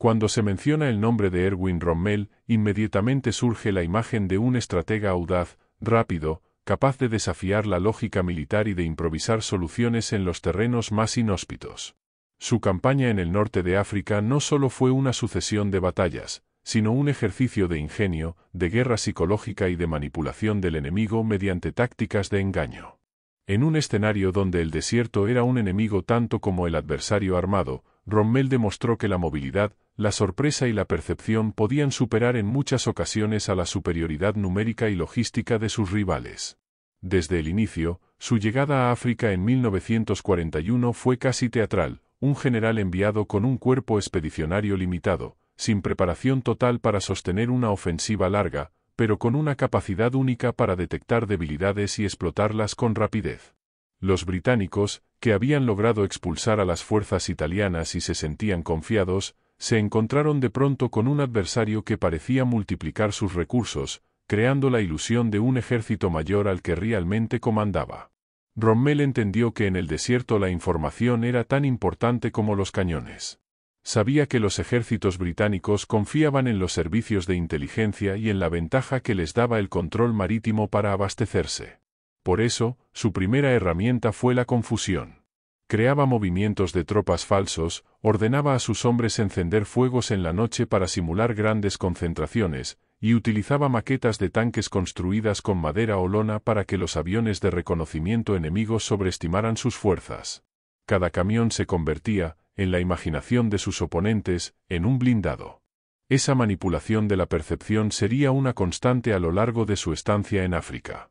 Cuando se menciona el nombre de Erwin Rommel, inmediatamente surge la imagen de un estratega audaz, rápido, capaz de desafiar la lógica militar y de improvisar soluciones en los terrenos más inhóspitos. Su campaña en el norte de África no solo fue una sucesión de batallas, sino un ejercicio de ingenio, de guerra psicológica y de manipulación del enemigo mediante tácticas de engaño. En un escenario donde el desierto era un enemigo tanto como el adversario armado, Rommel demostró que la movilidad, la sorpresa y la percepción podían superar en muchas ocasiones a la superioridad numérica y logística de sus rivales. Desde el inicio, su llegada a África en 1941 fue casi teatral, un general enviado con un cuerpo expedicionario limitado, sin preparación total para sostener una ofensiva larga, pero con una capacidad única para detectar debilidades y explotarlas con rapidez. Los británicos, que habían logrado expulsar a las fuerzas italianas y se sentían confiados, se encontraron de pronto con un adversario que parecía multiplicar sus recursos, creando la ilusión de un ejército mayor al que realmente comandaba. Rommel entendió que en el desierto la información era tan importante como los cañones. Sabía que los ejércitos británicos confiaban en los servicios de inteligencia y en la ventaja que les daba el control marítimo para abastecerse. Por eso, su primera herramienta fue la confusión. Creaba movimientos de tropas falsos, ordenaba a sus hombres encender fuegos en la noche para simular grandes concentraciones, y utilizaba maquetas de tanques construidas con madera o lona para que los aviones de reconocimiento enemigos sobreestimaran sus fuerzas. Cada camión se convertía, en la imaginación de sus oponentes, en un blindado. Esa manipulación de la percepción sería una constante a lo largo de su estancia en África.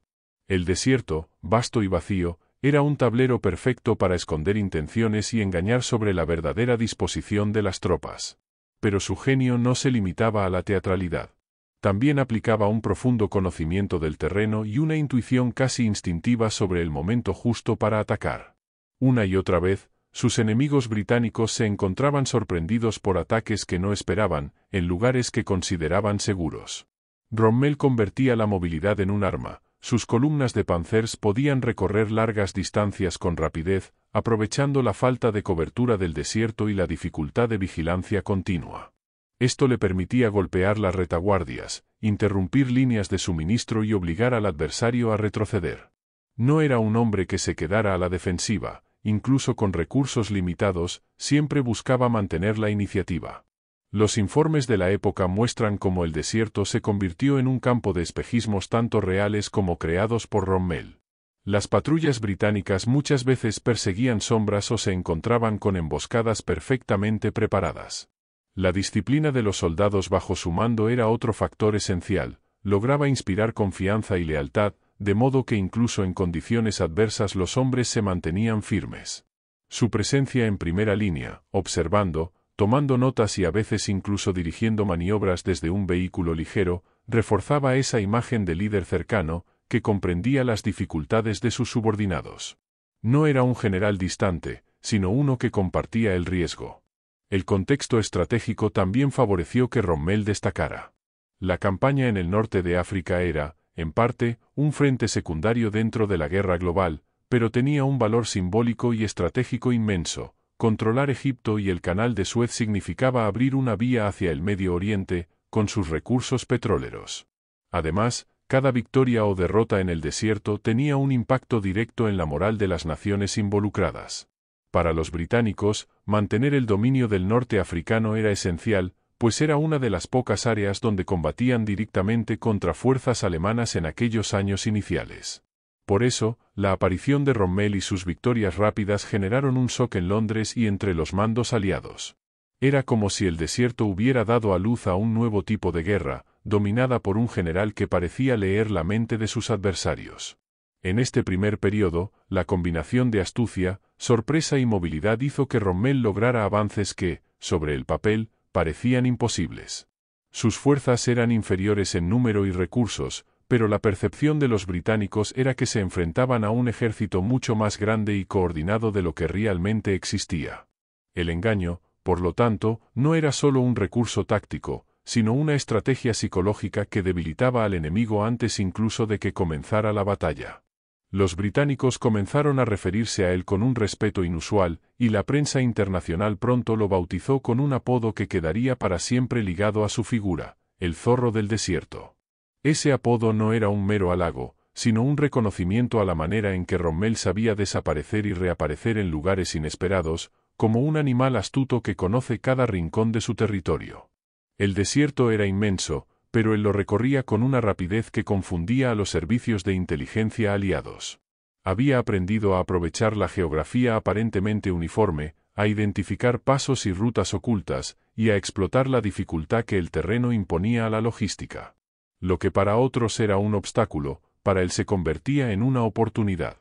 El desierto, vasto y vacío, era un tablero perfecto para esconder intenciones y engañar sobre la verdadera disposición de las tropas. Pero su genio no se limitaba a la teatralidad. También aplicaba un profundo conocimiento del terreno y una intuición casi instintiva sobre el momento justo para atacar. Una y otra vez, sus enemigos británicos se encontraban sorprendidos por ataques que no esperaban, en lugares que consideraban seguros. Rommel convertía la movilidad en un arma. Sus columnas de panzers podían recorrer largas distancias con rapidez, aprovechando la falta de cobertura del desierto y la dificultad de vigilancia continua. Esto le permitía golpear las retaguardias, interrumpir líneas de suministro y obligar al adversario a retroceder. No era un hombre que se quedara a la defensiva, incluso con recursos limitados, siempre buscaba mantener la iniciativa. Los informes de la época muestran cómo el desierto se convirtió en un campo de espejismos tanto reales como creados por Rommel. Las patrullas británicas muchas veces perseguían sombras o se encontraban con emboscadas perfectamente preparadas. La disciplina de los soldados bajo su mando era otro factor esencial, lograba inspirar confianza y lealtad, de modo que incluso en condiciones adversas los hombres se mantenían firmes. Su presencia en primera línea, observando, tomando notas y a veces incluso dirigiendo maniobras desde un vehículo ligero, reforzaba esa imagen de líder cercano, que comprendía las dificultades de sus subordinados. No era un general distante, sino uno que compartía el riesgo. El contexto estratégico también favoreció que Rommel destacara. La campaña en el norte de África era, en parte, un frente secundario dentro de la guerra global, pero tenía un valor simbólico y estratégico inmenso. Controlar Egipto y el Canal de Suez significaba abrir una vía hacia el Medio Oriente, con sus recursos petroleros. Además, cada victoria o derrota en el desierto tenía un impacto directo en la moral de las naciones involucradas. Para los británicos, mantener el dominio del norte africano era esencial, pues era una de las pocas áreas donde combatían directamente contra fuerzas alemanas en aquellos años iniciales. Por eso, la aparición de Rommel y sus victorias rápidas generaron un shock en Londres y entre los mandos aliados. Era como si el desierto hubiera dado a luz a un nuevo tipo de guerra, dominada por un general que parecía leer la mente de sus adversarios. En este primer periodo, la combinación de astucia, sorpresa y movilidad hizo que Rommel lograra avances que, sobre el papel, parecían imposibles. Sus fuerzas eran inferiores en número y recursos, pero la percepción de los británicos era que se enfrentaban a un ejército mucho más grande y coordinado de lo que realmente existía. El engaño, por lo tanto, no era solo un recurso táctico, sino una estrategia psicológica que debilitaba al enemigo antes incluso de que comenzara la batalla. Los británicos comenzaron a referirse a él con un respeto inusual, y la prensa internacional pronto lo bautizó con un apodo que quedaría para siempre ligado a su figura, el zorro del desierto. Ese apodo no era un mero halago, sino un reconocimiento a la manera en que Rommel sabía desaparecer y reaparecer en lugares inesperados, como un animal astuto que conoce cada rincón de su territorio. El desierto era inmenso, pero él lo recorría con una rapidez que confundía a los servicios de inteligencia aliados. Había aprendido a aprovechar la geografía aparentemente uniforme, a identificar pasos y rutas ocultas, y a explotar la dificultad que el terreno imponía a la logística. Lo que para otros era un obstáculo, para él se convertía en una oportunidad.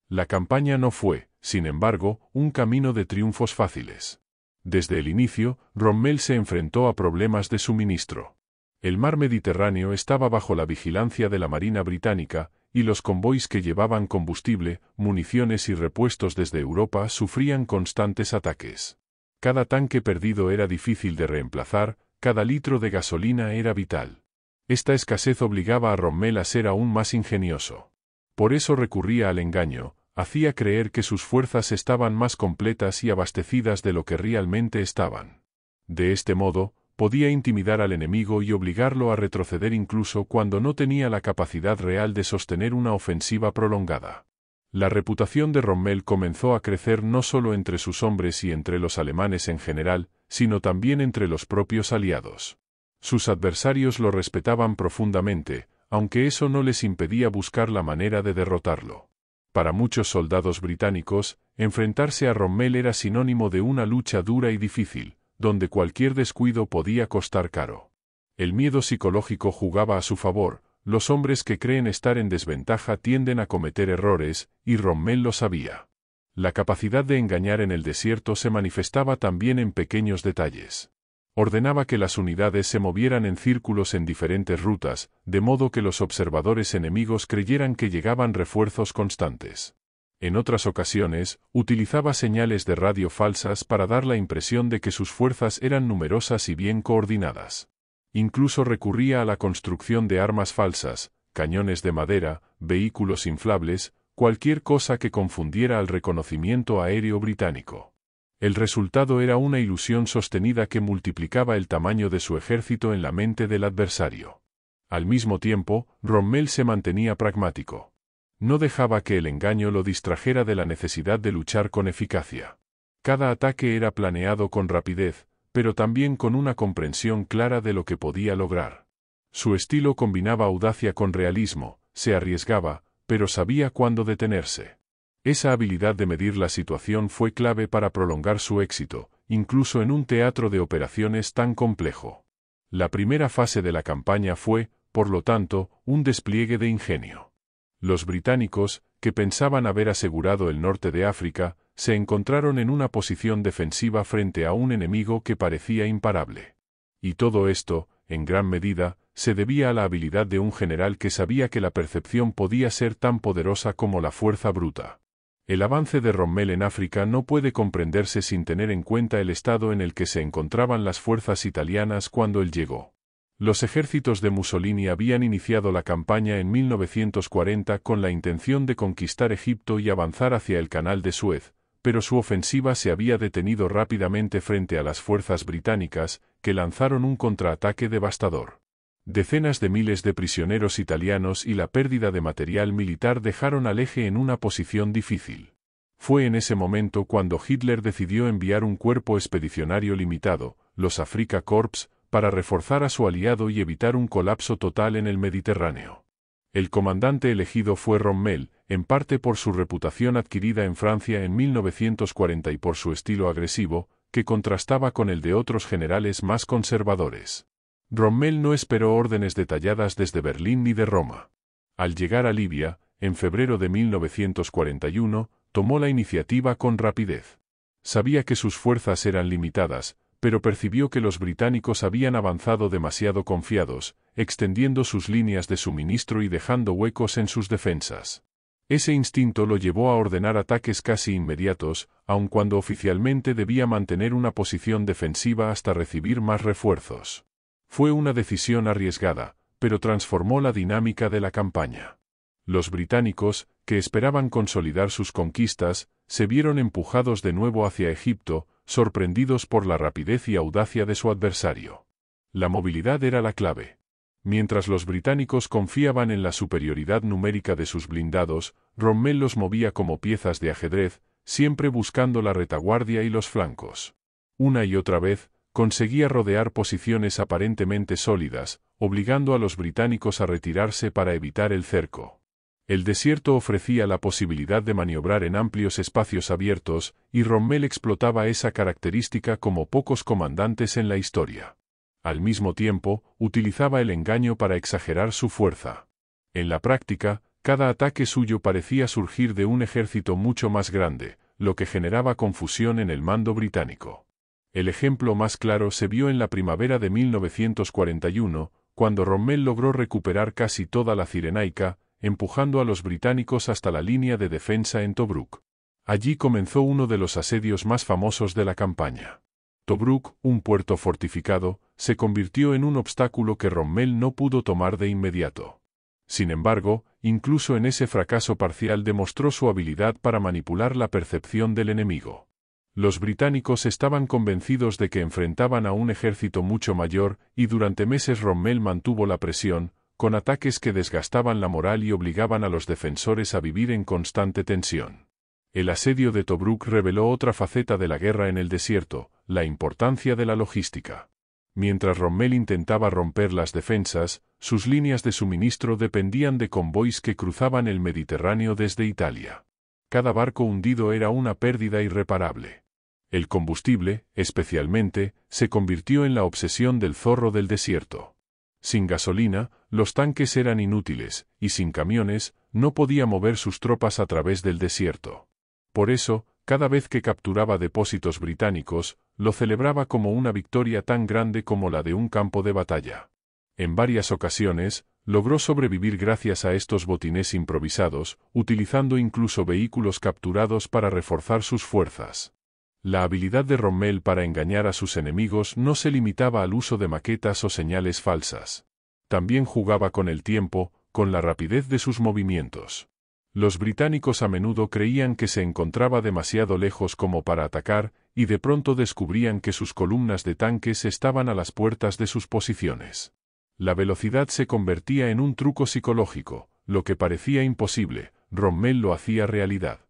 La campaña no fue, sin embargo, un camino de triunfos fáciles. Desde el inicio, Rommel se enfrentó a problemas de suministro. El mar Mediterráneo estaba bajo la vigilancia de la Marina británica, y los convoys que llevaban combustible, municiones y repuestos desde Europa sufrían constantes ataques. Cada tanque perdido era difícil de reemplazar, cada litro de gasolina era vital. Esta escasez obligaba a Rommel a ser aún más ingenioso. Por eso recurría al engaño, hacía creer que sus fuerzas estaban más completas y abastecidas de lo que realmente estaban. De este modo, podía intimidar al enemigo y obligarlo a retroceder incluso cuando no tenía la capacidad real de sostener una ofensiva prolongada. La reputación de Rommel comenzó a crecer no solo entre sus hombres y entre los alemanes en general, sino también entre los propios aliados. Sus adversarios lo respetaban profundamente, aunque eso no les impedía buscar la manera de derrotarlo. Para muchos soldados británicos, enfrentarse a Rommel era sinónimo de una lucha dura y difícil, donde cualquier descuido podía costar caro. El miedo psicológico jugaba a su favor, los hombres que creen estar en desventaja tienden a cometer errores, y Rommel lo sabía. La capacidad de engañar en el desierto se manifestaba también en pequeños detalles. Ordenaba que las unidades se movieran en círculos en diferentes rutas, de modo que los observadores enemigos creyeran que llegaban refuerzos constantes. En otras ocasiones, utilizaba señales de radio falsas para dar la impresión de que sus fuerzas eran numerosas y bien coordinadas. Incluso recurría a la construcción de armas falsas, cañones de madera, vehículos inflables, cualquier cosa que confundiera al reconocimiento aéreo británico. El resultado era una ilusión sostenida que multiplicaba el tamaño de su ejército en la mente del adversario. Al mismo tiempo, Rommel se mantenía pragmático. No dejaba que el engaño lo distrajera de la necesidad de luchar con eficacia. Cada ataque era planeado con rapidez, pero también con una comprensión clara de lo que podía lograr. Su estilo combinaba audacia con realismo, se arriesgaba, pero sabía cuándo detenerse. Esa habilidad de medir la situación fue clave para prolongar su éxito, incluso en un teatro de operaciones tan complejo. La primera fase de la campaña fue, por lo tanto, un despliegue de ingenio. Los británicos, que pensaban haber asegurado el norte de África, se encontraron en una posición defensiva frente a un enemigo que parecía imparable. Y todo esto, en gran medida, se debía a la habilidad de un general que sabía que la percepción podía ser tan poderosa como la fuerza bruta. El avance de Rommel en África no puede comprenderse sin tener en cuenta el estado en el que se encontraban las fuerzas italianas cuando él llegó. Los ejércitos de Mussolini habían iniciado la campaña en 1940 con la intención de conquistar Egipto y avanzar hacia el Canal de Suez, pero su ofensiva se había detenido rápidamente frente a las fuerzas británicas, que lanzaron un contraataque devastador. Decenas de miles de prisioneros italianos y la pérdida de material militar dejaron al eje en una posición difícil. Fue en ese momento cuando Hitler decidió enviar un cuerpo expedicionario limitado, los Afrika Korps, para reforzar a su aliado y evitar un colapso total en el Mediterráneo. El comandante elegido fue Rommel, en parte por su reputación adquirida en Francia en 1940 y por su estilo agresivo, que contrastaba con el de otros generales más conservadores. Rommel no esperó órdenes detalladas desde Berlín ni de Roma. Al llegar a Libia, en febrero de 1941, tomó la iniciativa con rapidez. Sabía que sus fuerzas eran limitadas, pero percibió que los británicos habían avanzado demasiado confiados, extendiendo sus líneas de suministro y dejando huecos en sus defensas. Ese instinto lo llevó a ordenar ataques casi inmediatos, aun cuando oficialmente debía mantener una posición defensiva hasta recibir más refuerzos. Fue una decisión arriesgada, pero transformó la dinámica de la campaña. Los británicos, que esperaban consolidar sus conquistas, se vieron empujados de nuevo hacia Egipto, sorprendidos por la rapidez y audacia de su adversario. La movilidad era la clave. Mientras los británicos confiaban en la superioridad numérica de sus blindados, Rommel los movía como piezas de ajedrez, siempre buscando la retaguardia y los flancos. Una y otra vez, conseguía rodear posiciones aparentemente sólidas, obligando a los británicos a retirarse para evitar el cerco. El desierto ofrecía la posibilidad de maniobrar en amplios espacios abiertos, y Rommel explotaba esa característica como pocos comandantes en la historia. Al mismo tiempo, utilizaba el engaño para exagerar su fuerza. En la práctica, cada ataque suyo parecía surgir de un ejército mucho más grande, lo que generaba confusión en el mando británico. El ejemplo más claro se vio en la primavera de 1941, cuando Rommel logró recuperar casi toda la Cirenaica, empujando a los británicos hasta la línea de defensa en Tobruk. Allí comenzó uno de los asedios más famosos de la campaña. Tobruk, un puerto fortificado, se convirtió en un obstáculo que Rommel no pudo tomar de inmediato. Sin embargo, incluso en ese fracaso parcial demostró su habilidad para manipular la percepción del enemigo. Los británicos estaban convencidos de que enfrentaban a un ejército mucho mayor, y durante meses Rommel mantuvo la presión, con ataques que desgastaban la moral y obligaban a los defensores a vivir en constante tensión. El asedio de Tobruk reveló otra faceta de la guerra en el desierto, la importancia de la logística. Mientras Rommel intentaba romper las defensas, sus líneas de suministro dependían de convoys que cruzaban el Mediterráneo desde Italia. Cada barco hundido era una pérdida irreparable. El combustible, especialmente, se convirtió en la obsesión del zorro del desierto. Sin gasolina, los tanques eran inútiles, y sin camiones, no podía mover sus tropas a través del desierto. Por eso, cada vez que capturaba depósitos británicos, lo celebraba como una victoria tan grande como la de un campo de batalla. En varias ocasiones, logró sobrevivir gracias a estos botines improvisados, utilizando incluso vehículos capturados para reforzar sus fuerzas. La habilidad de Rommel para engañar a sus enemigos no se limitaba al uso de maquetas o señales falsas. También jugaba con el tiempo, con la rapidez de sus movimientos. Los británicos a menudo creían que se encontraba demasiado lejos como para atacar, y de pronto descubrían que sus columnas de tanques estaban a las puertas de sus posiciones. La velocidad se convertía en un truco psicológico, lo que parecía imposible, Rommel lo hacía realidad.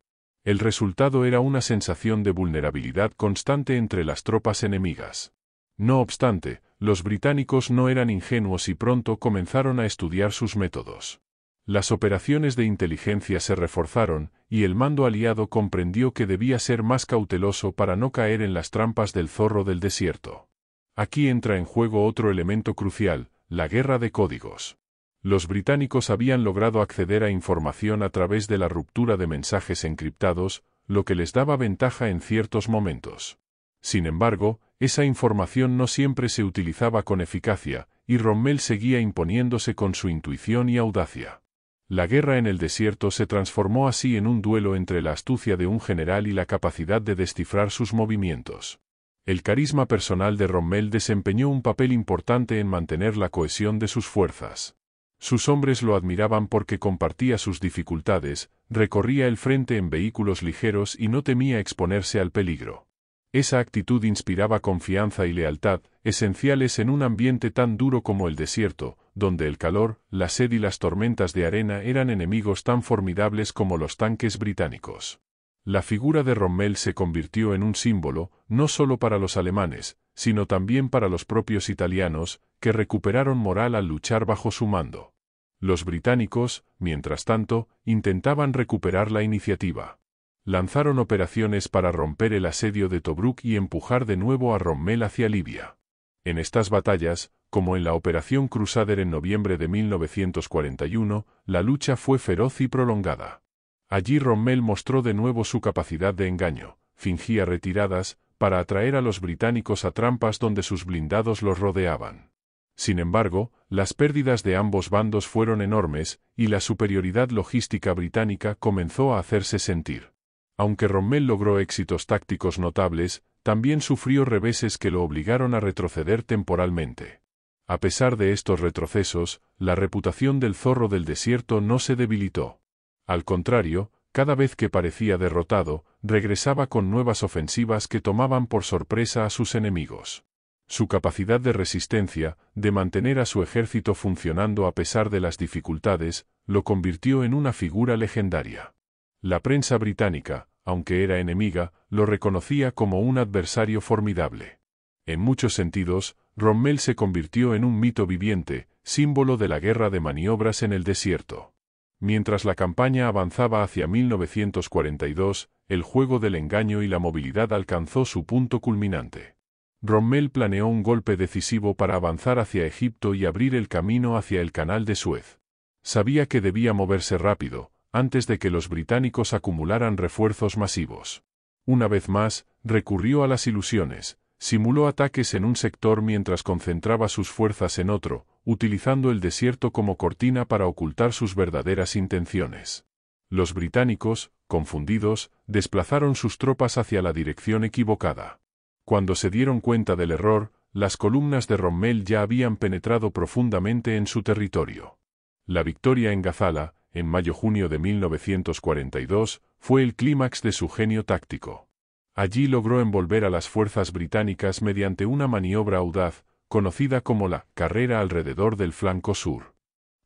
El resultado era una sensación de vulnerabilidad constante entre las tropas enemigas. No obstante, los británicos no eran ingenuos y pronto comenzaron a estudiar sus métodos. Las operaciones de inteligencia se reforzaron, y el mando aliado comprendió que debía ser más cauteloso para no caer en las trampas del zorro del desierto. Aquí entra en juego otro elemento crucial, la guerra de códigos. Los británicos habían logrado acceder a información a través de la ruptura de mensajes encriptados, lo que les daba ventaja en ciertos momentos. Sin embargo, esa información no siempre se utilizaba con eficacia, y Rommel seguía imponiéndose con su intuición y audacia. La guerra en el desierto se transformó así en un duelo entre la astucia de un general y la capacidad de descifrar sus movimientos. El carisma personal de Rommel desempeñó un papel importante en mantener la cohesión de sus fuerzas. Sus hombres lo admiraban porque compartía sus dificultades, recorría el frente en vehículos ligeros y no temía exponerse al peligro. Esa actitud inspiraba confianza y lealtad, esenciales en un ambiente tan duro como el desierto, donde el calor, la sed y las tormentas de arena eran enemigos tan formidables como los tanques británicos. La figura de Rommel se convirtió en un símbolo, no solo para los alemanes, sino también para los propios italianos, que recuperaron moral al luchar bajo su mando. Los británicos, mientras tanto, intentaban recuperar la iniciativa. Lanzaron operaciones para romper el asedio de Tobruk y empujar de nuevo a Rommel hacia Libia. En estas batallas, como en la Operación Crusader en noviembre de 1941, la lucha fue feroz y prolongada. Allí Rommel mostró de nuevo su capacidad de engaño, fingía retiradas, para atraer a los británicos a trampas donde sus blindados los rodeaban. Sin embargo, las pérdidas de ambos bandos fueron enormes, y la superioridad logística británica comenzó a hacerse sentir. Aunque Rommel logró éxitos tácticos notables, también sufrió reveses que lo obligaron a retroceder temporalmente. A pesar de estos retrocesos, la reputación del zorro del desierto no se debilitó. Al contrario, cada vez que parecía derrotado, regresaba con nuevas ofensivas que tomaban por sorpresa a sus enemigos. Su capacidad de resistencia, de mantener a su ejército funcionando a pesar de las dificultades, lo convirtió en una figura legendaria. La prensa británica, aunque era enemiga, lo reconocía como un adversario formidable. En muchos sentidos, Rommel se convirtió en un mito viviente, símbolo de la guerra de maniobras en el desierto. Mientras la campaña avanzaba hacia 1942, el juego del engaño y la movilidad alcanzó su punto culminante. Rommel planeó un golpe decisivo para avanzar hacia Egipto y abrir el camino hacia el Canal de Suez. Sabía que debía moverse rápido, antes de que los británicos acumularan refuerzos masivos. Una vez más, recurrió a las ilusiones, simuló ataques en un sector mientras concentraba sus fuerzas en otro, utilizando el desierto como cortina para ocultar sus verdaderas intenciones. Los británicos, confundidos, desplazaron sus tropas hacia la dirección equivocada. Cuando se dieron cuenta del error, las columnas de Rommel ya habían penetrado profundamente en su territorio. La victoria en Gazala, en mayo-junio de 1942, fue el clímax de su genio táctico. Allí logró envolver a las fuerzas británicas mediante una maniobra audaz, conocida como la carrera alrededor del flanco sur.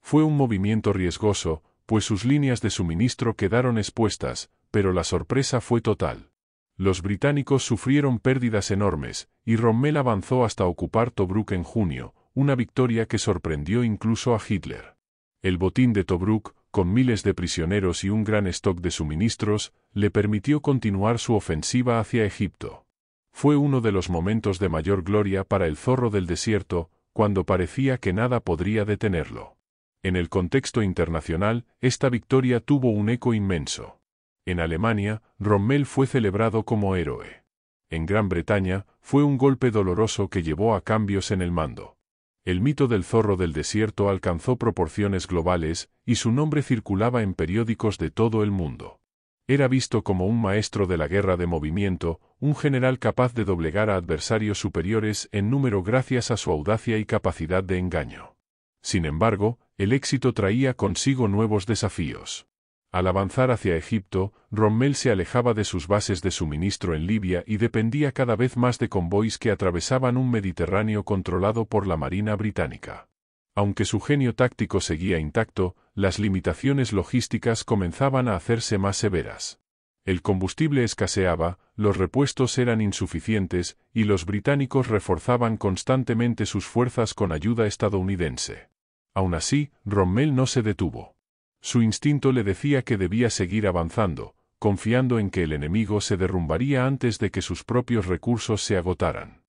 Fue un movimiento riesgoso, pues sus líneas de suministro quedaron expuestas, pero la sorpresa fue total. Los británicos sufrieron pérdidas enormes, y Rommel avanzó hasta ocupar Tobruk en junio, una victoria que sorprendió incluso a Hitler. El botín de Tobruk, con miles de prisioneros y un gran stock de suministros, le permitió continuar su ofensiva hacia Egipto. Fue uno de los momentos de mayor gloria para el zorro del desierto, cuando parecía que nada podría detenerlo. En el contexto internacional, esta victoria tuvo un eco inmenso. En Alemania, Rommel fue celebrado como héroe. En Gran Bretaña, fue un golpe doloroso que llevó a cambios en el mando. El mito del zorro del desierto alcanzó proporciones globales, y su nombre circulaba en periódicos de todo el mundo. Era visto como un maestro de la guerra de movimiento, un general capaz de doblegar a adversarios superiores en número gracias a su audacia y capacidad de engaño. Sin embargo, el éxito traía consigo nuevos desafíos. Al avanzar hacia Egipto, Rommel se alejaba de sus bases de suministro en Libia y dependía cada vez más de convoys que atravesaban un Mediterráneo controlado por la Marina británica. Aunque su genio táctico seguía intacto, las limitaciones logísticas comenzaban a hacerse más severas. El combustible escaseaba, los repuestos eran insuficientes, y los británicos reforzaban constantemente sus fuerzas con ayuda estadounidense. Aun así, Rommel no se detuvo. Su instinto le decía que debía seguir avanzando, confiando en que el enemigo se derrumbaría antes de que sus propios recursos se agotaran.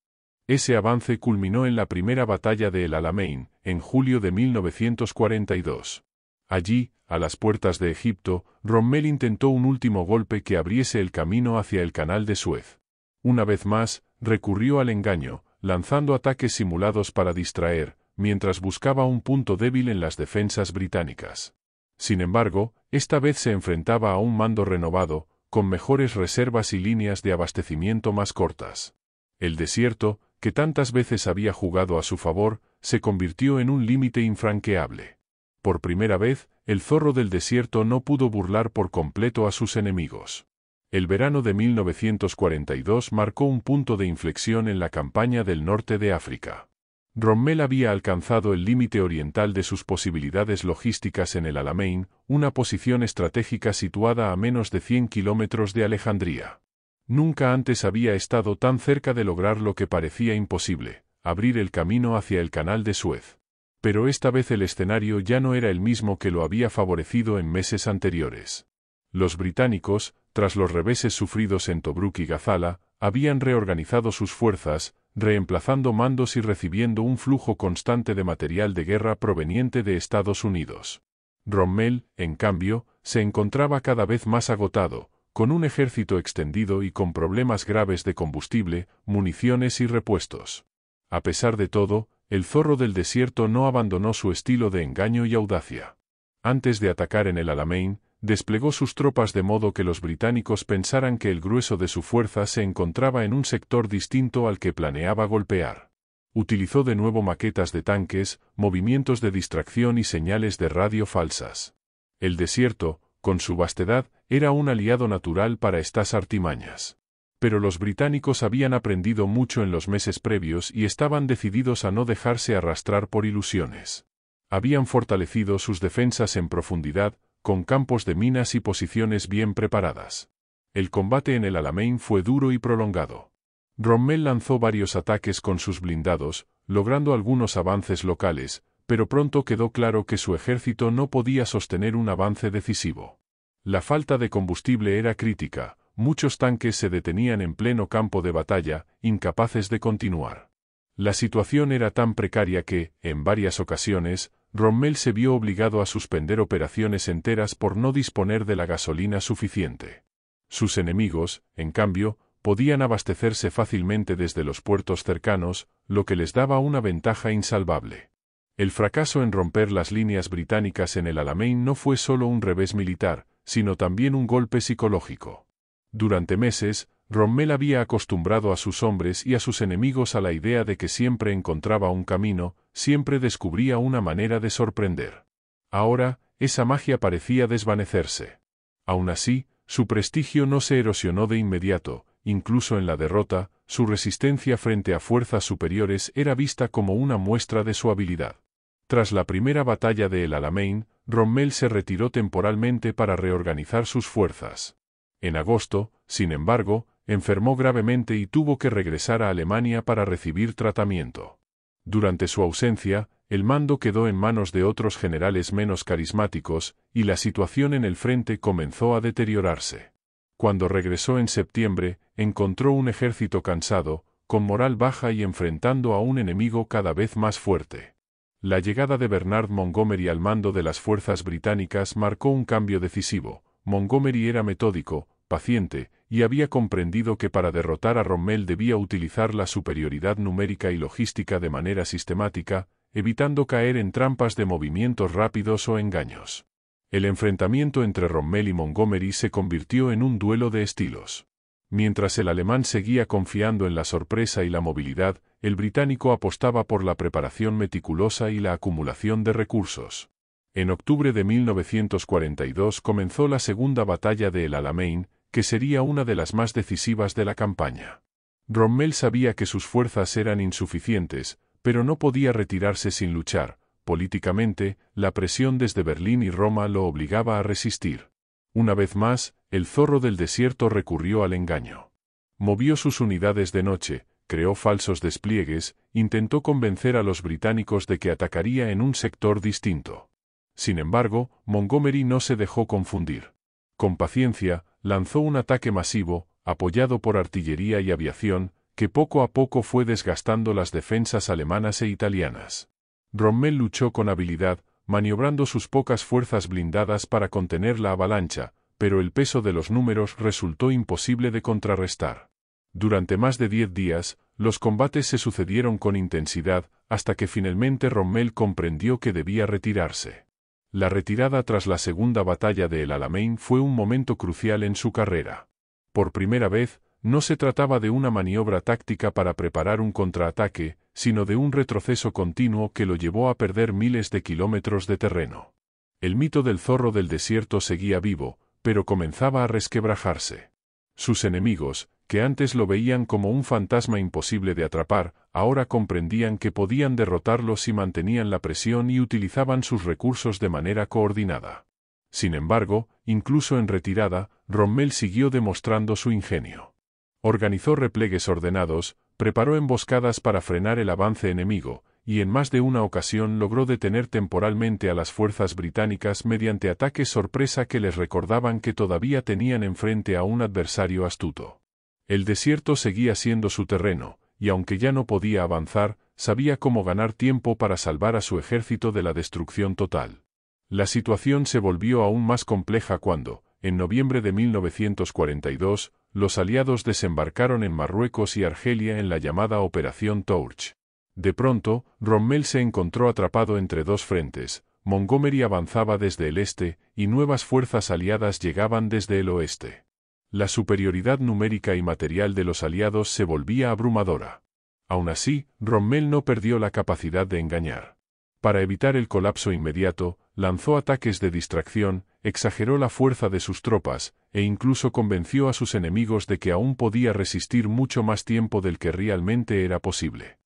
Ese avance culminó en la primera batalla de El Alamein, en julio de 1942. Allí, a las puertas de Egipto, Rommel intentó un último golpe que abriese el camino hacia el Canal de Suez. Una vez más, recurrió al engaño, lanzando ataques simulados para distraer, mientras buscaba un punto débil en las defensas británicas. Sin embargo, esta vez se enfrentaba a un mando renovado, con mejores reservas y líneas de abastecimiento más cortas. El desierto, que tantas veces había jugado a su favor, se convirtió en un límite infranqueable. Por primera vez, el zorro del desierto no pudo burlar por completo a sus enemigos. El verano de 1942 marcó un punto de inflexión en la campaña del norte de África. Rommel había alcanzado el límite oriental de sus posibilidades logísticas en el Alamein, una posición estratégica situada a menos de 100 kilómetros de Alejandría. Nunca antes había estado tan cerca de lograr lo que parecía imposible, abrir el camino hacia el Canal de Suez. Pero esta vez el escenario ya no era el mismo que lo había favorecido en meses anteriores. Los británicos, tras los reveses sufridos en Tobruk y Gazala, habían reorganizado sus fuerzas, reemplazando mandos y recibiendo un flujo constante de material de guerra proveniente de Estados Unidos. Rommel, en cambio, se encontraba cada vez más agotado, con un ejército extendido y con problemas graves de combustible, municiones y repuestos. A pesar de todo, el zorro del desierto no abandonó su estilo de engaño y audacia. Antes de atacar en el Alamein, desplegó sus tropas de modo que los británicos pensaran que el grueso de su fuerza se encontraba en un sector distinto al que planeaba golpear. Utilizó de nuevo maquetas de tanques, movimientos de distracción y señales de radio falsas. El desierto, con su vastedad, era un aliado natural para estas artimañas. Pero los británicos habían aprendido mucho en los meses previos y estaban decididos a no dejarse arrastrar por ilusiones. Habían fortalecido sus defensas en profundidad, con campos de minas y posiciones bien preparadas. El combate en el Alamein fue duro y prolongado. Rommel lanzó varios ataques con sus blindados, logrando algunos avances locales, pero pronto quedó claro que su ejército no podía sostener un avance decisivo. La falta de combustible era crítica, muchos tanques se detenían en pleno campo de batalla, incapaces de continuar. La situación era tan precaria que, en varias ocasiones, Rommel se vio obligado a suspender operaciones enteras por no disponer de la gasolina suficiente. Sus enemigos, en cambio, podían abastecerse fácilmente desde los puertos cercanos, lo que les daba una ventaja insalvable. El fracaso en romper las líneas británicas en el Alamein no fue solo un revés militar, sino también un golpe psicológico. Durante meses, Rommel había acostumbrado a sus hombres y a sus enemigos a la idea de que siempre encontraba un camino, siempre descubría una manera de sorprender. Ahora, esa magia parecía desvanecerse. Aún así, su prestigio no se erosionó de inmediato, incluso en la derrota, su resistencia frente a fuerzas superiores era vista como una muestra de su habilidad. Tras la primera batalla de El Alamein, Rommel se retiró temporalmente para reorganizar sus fuerzas. En agosto, sin embargo, enfermó gravemente y tuvo que regresar a Alemania para recibir tratamiento. Durante su ausencia, el mando quedó en manos de otros generales menos carismáticos, y la situación en el frente comenzó a deteriorarse. Cuando regresó en septiembre, encontró un ejército cansado, con moral baja y enfrentando a un enemigo cada vez más fuerte. La llegada de Bernard Montgomery al mando de las fuerzas británicas marcó un cambio decisivo. Montgomery era metódico, paciente, y había comprendido que para derrotar a Rommel debía utilizar la superioridad numérica y logística de manera sistemática, evitando caer en trampas de movimientos rápidos o engaños. El enfrentamiento entre Rommel y Montgomery se convirtió en un duelo de estilos. Mientras el alemán seguía confiando en la sorpresa y la movilidad, el británico apostaba por la preparación meticulosa y la acumulación de recursos. En octubre de 1942 comenzó la segunda batalla de El Alamein, que sería una de las más decisivas de la campaña. Rommel sabía que sus fuerzas eran insuficientes, pero no podía retirarse sin luchar. Políticamente, la presión desde Berlín y Roma lo obligaba a resistir. Una vez más, el zorro del desierto recurrió al engaño. Movió sus unidades de noche, creó falsos despliegues, intentó convencer a los británicos de que atacaría en un sector distinto. Sin embargo, Montgomery no se dejó confundir. Con paciencia, lanzó un ataque masivo, apoyado por artillería y aviación, que poco a poco fue desgastando las defensas alemanas e italianas. Rommel luchó con habilidad, maniobrando sus pocas fuerzas blindadas para contener la avalancha, pero el peso de los números resultó imposible de contrarrestar. Durante más de 10 días, los combates se sucedieron con intensidad, hasta que finalmente Rommel comprendió que debía retirarse. La retirada tras la segunda batalla de El Alamein fue un momento crucial en su carrera. Por primera vez, no se trataba de una maniobra táctica para preparar un contraataque, sino de un retroceso continuo que lo llevó a perder miles de kilómetros de terreno. El mito del zorro del desierto seguía vivo, pero comenzaba a resquebrajarse. Sus enemigos, que antes lo veían como un fantasma imposible de atrapar, ahora comprendían que podían derrotarlo si mantenían la presión y utilizaban sus recursos de manera coordinada. Sin embargo, incluso en retirada, Rommel siguió demostrando su ingenio. Organizó replegues ordenados, preparó emboscadas para frenar el avance enemigo, y en más de una ocasión logró detener temporalmente a las fuerzas británicas mediante ataques sorpresa que les recordaban que todavía tenían enfrente a un adversario astuto. El desierto seguía siendo su terreno, y aunque ya no podía avanzar, sabía cómo ganar tiempo para salvar a su ejército de la destrucción total. La situación se volvió aún más compleja cuando, en noviembre de 1942, los aliados desembarcaron en Marruecos y Argelia en la llamada Operación Torch. De pronto, Rommel se encontró atrapado entre dos frentes. Montgomery avanzaba desde el este, y nuevas fuerzas aliadas llegaban desde el oeste. La superioridad numérica y material de los aliados se volvía abrumadora. Aun así, Rommel no perdió la capacidad de engañar. Para evitar el colapso inmediato, lanzó ataques de distracción, exageró la fuerza de sus tropas, e incluso convenció a sus enemigos de que aún podía resistir mucho más tiempo del que realmente era posible.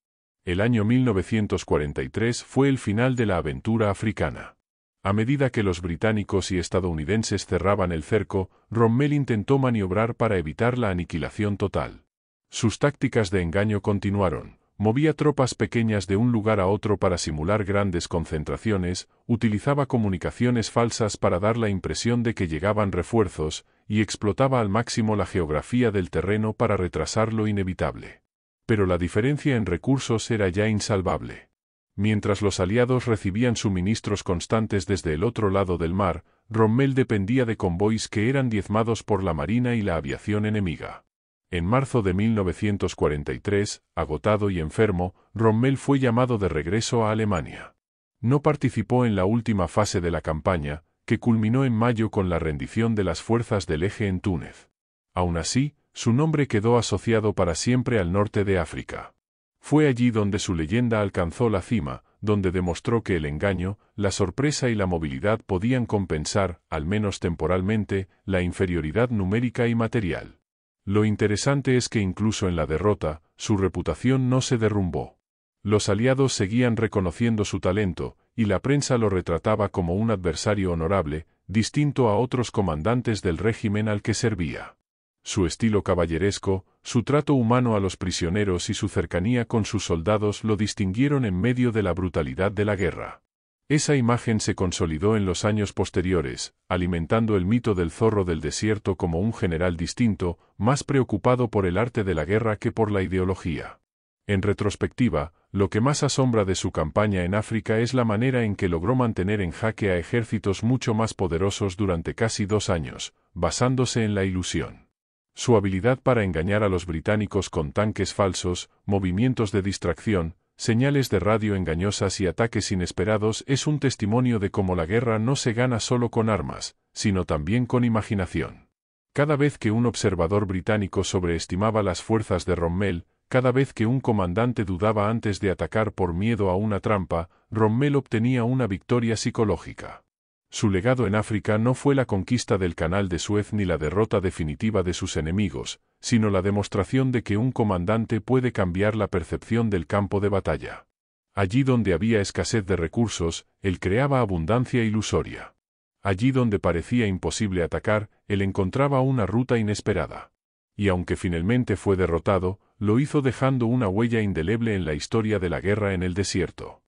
El año 1943 fue el final de la aventura africana. A medida que los británicos y estadounidenses cerraban el cerco, Rommel intentó maniobrar para evitar la aniquilación total. Sus tácticas de engaño continuaron. Movía tropas pequeñas de un lugar a otro para simular grandes concentraciones, utilizaba comunicaciones falsas para dar la impresión de que llegaban refuerzos, y explotaba al máximo la geografía del terreno para retrasar lo inevitable. Pero la diferencia en recursos era ya insalvable. Mientras los aliados recibían suministros constantes desde el otro lado del mar, Rommel dependía de convoys que eran diezmados por la marina y la aviación enemiga. En marzo de 1943, agotado y enfermo, Rommel fue llamado de regreso a Alemania. No participó en la última fase de la campaña, que culminó en mayo con la rendición de las fuerzas del Eje en Túnez. Aun así, su nombre quedó asociado para siempre al norte de África. Fue allí donde su leyenda alcanzó la cima, donde demostró que el engaño, la sorpresa y la movilidad podían compensar, al menos temporalmente, la inferioridad numérica y material. Lo interesante es que incluso en la derrota, su reputación no se derrumbó. Los aliados seguían reconociendo su talento, y la prensa lo retrataba como un adversario honorable, distinto a otros comandantes del régimen al que servía. Su estilo caballeresco, su trato humano a los prisioneros y su cercanía con sus soldados lo distinguieron en medio de la brutalidad de la guerra. Esa imagen se consolidó en los años posteriores, alimentando el mito del zorro del desierto como un general distinto, más preocupado por el arte de la guerra que por la ideología. En retrospectiva, lo que más asombra de su campaña en África es la manera en que logró mantener en jaque a ejércitos mucho más poderosos durante casi 2 años, basándose en la ilusión. Su habilidad para engañar a los británicos con tanques falsos, movimientos de distracción, señales de radio engañosas y ataques inesperados es un testimonio de cómo la guerra no se gana solo con armas, sino también con imaginación. Cada vez que un observador británico sobreestimaba las fuerzas de Rommel, cada vez que un comandante dudaba antes de atacar por miedo a una trampa, Rommel obtenía una victoria psicológica. Su legado en África no fue la conquista del Canal de Suez ni la derrota definitiva de sus enemigos, sino la demostración de que un comandante puede cambiar la percepción del campo de batalla. Allí donde había escasez de recursos, él creaba abundancia ilusoria. Allí donde parecía imposible atacar, él encontraba una ruta inesperada. Y aunque finalmente fue derrotado, lo hizo dejando una huella indeleble en la historia de la guerra en el desierto.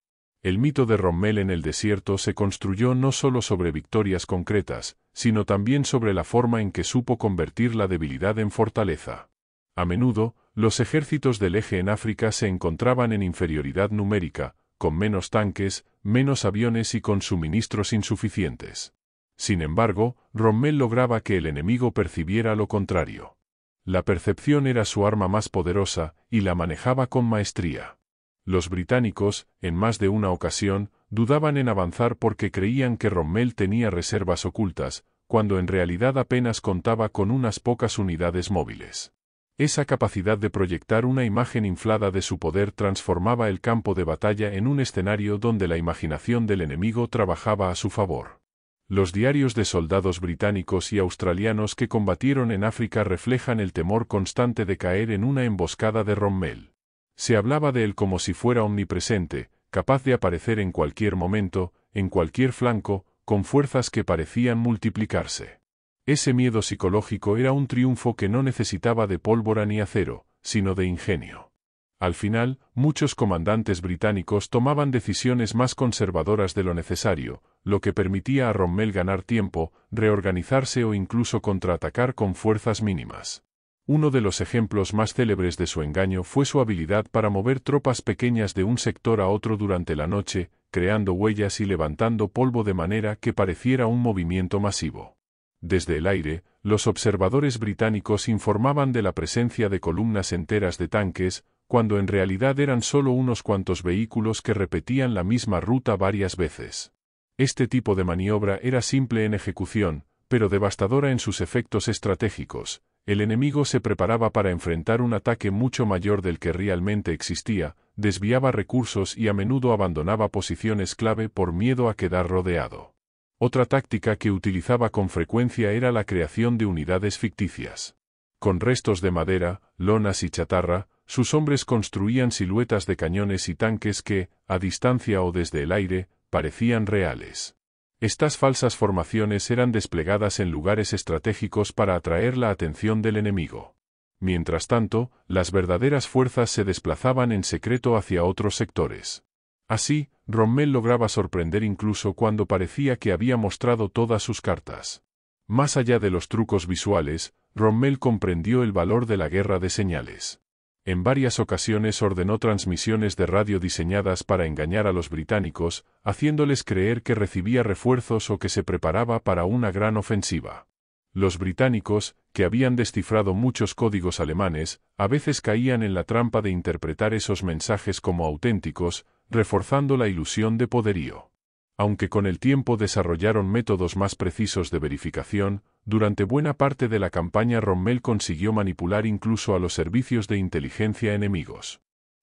El mito de Rommel en el desierto se construyó no solo sobre victorias concretas, sino también sobre la forma en que supo convertir la debilidad en fortaleza. A menudo, los ejércitos del Eje en África se encontraban en inferioridad numérica, con menos tanques, menos aviones y con suministros insuficientes. Sin embargo, Rommel lograba que el enemigo percibiera lo contrario. La percepción era su arma más poderosa, y la manejaba con maestría. Los británicos, en más de una ocasión, dudaban en avanzar porque creían que Rommel tenía reservas ocultas, cuando en realidad apenas contaba con unas pocas unidades móviles. Esa capacidad de proyectar una imagen inflada de su poder transformaba el campo de batalla en un escenario donde la imaginación del enemigo trabajaba a su favor. Los diarios de soldados británicos y australianos que combatieron en África reflejan el temor constante de caer en una emboscada de Rommel. Se hablaba de él como si fuera omnipresente, capaz de aparecer en cualquier momento, en cualquier flanco, con fuerzas que parecían multiplicarse. Ese miedo psicológico era un triunfo que no necesitaba de pólvora ni acero, sino de ingenio. Al final, muchos comandantes británicos tomaban decisiones más conservadoras de lo necesario, lo que permitía a Rommel ganar tiempo, reorganizarse o incluso contraatacar con fuerzas mínimas. Uno de los ejemplos más célebres de su engaño fue su habilidad para mover tropas pequeñas de un sector a otro durante la noche, creando huellas y levantando polvo de manera que pareciera un movimiento masivo. Desde el aire, los observadores británicos informaban de la presencia de columnas enteras de tanques, cuando en realidad eran solo unos cuantos vehículos que repetían la misma ruta varias veces. Este tipo de maniobra era simple en ejecución, pero devastadora en sus efectos estratégicos. El enemigo se preparaba para enfrentar un ataque mucho mayor del que realmente existía, desviaba recursos y a menudo abandonaba posiciones clave por miedo a quedar rodeado. Otra táctica que utilizaba con frecuencia era la creación de unidades ficticias. Con restos de madera, lonas y chatarra, sus hombres construían siluetas de cañones y tanques que, a distancia o desde el aire, parecían reales. Estas falsas formaciones eran desplegadas en lugares estratégicos para atraer la atención del enemigo. Mientras tanto, las verdaderas fuerzas se desplazaban en secreto hacia otros sectores. Así, Rommel lograba sorprender incluso cuando parecía que había mostrado todas sus cartas. Más allá de los trucos visuales, Rommel comprendió el valor de la guerra de señales. En varias ocasiones ordenó transmisiones de radio diseñadas para engañar a los británicos, haciéndoles creer que recibía refuerzos o que se preparaba para una gran ofensiva. Los británicos, que habían descifrado muchos códigos alemanes, a veces caían en la trampa de interpretar esos mensajes como auténticos, reforzando la ilusión de poderío. Aunque con el tiempo desarrollaron métodos más precisos de verificación, durante buena parte de la campaña Rommel consiguió manipular incluso a los servicios de inteligencia enemigos.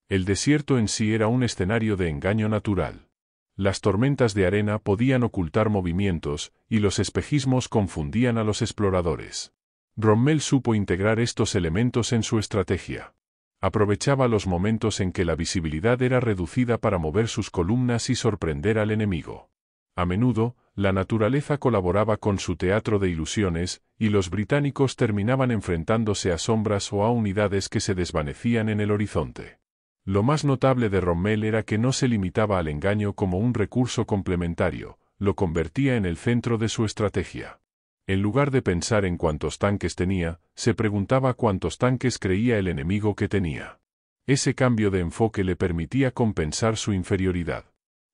El desierto en sí era un escenario de engaño natural. Las tormentas de arena podían ocultar movimientos, y los espejismos confundían a los exploradores. Rommel supo integrar estos elementos en su estrategia. Aprovechaba los momentos en que la visibilidad era reducida para mover sus columnas y sorprender al enemigo. A menudo, la naturaleza colaboraba con su teatro de ilusiones, y los británicos terminaban enfrentándose a sombras o a unidades que se desvanecían en el horizonte. Lo más notable de Rommel era que no se limitaba al engaño como un recurso complementario, lo convertía en el centro de su estrategia. En lugar de pensar en cuántos tanques tenía, se preguntaba cuántos tanques creía el enemigo que tenía. Ese cambio de enfoque le permitía compensar su inferioridad.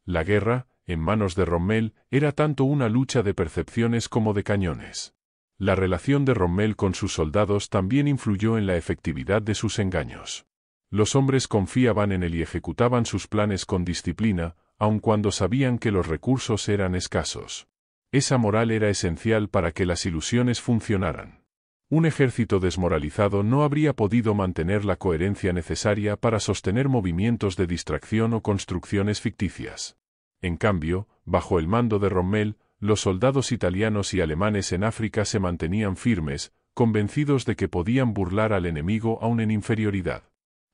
La guerra, en manos de Rommel, era tanto una lucha de percepciones como de cañones. La relación de Rommel con sus soldados también influyó en la efectividad de sus engaños. Los hombres confiaban en él y ejecutaban sus planes con disciplina, aun cuando sabían que los recursos eran escasos. Esa moral era esencial para que las ilusiones funcionaran. Un ejército desmoralizado no habría podido mantener la coherencia necesaria para sostener movimientos de distracción o construcciones ficticias. En cambio, bajo el mando de Rommel, los soldados italianos y alemanes en África se mantenían firmes, convencidos de que podían burlar al enemigo aun en inferioridad.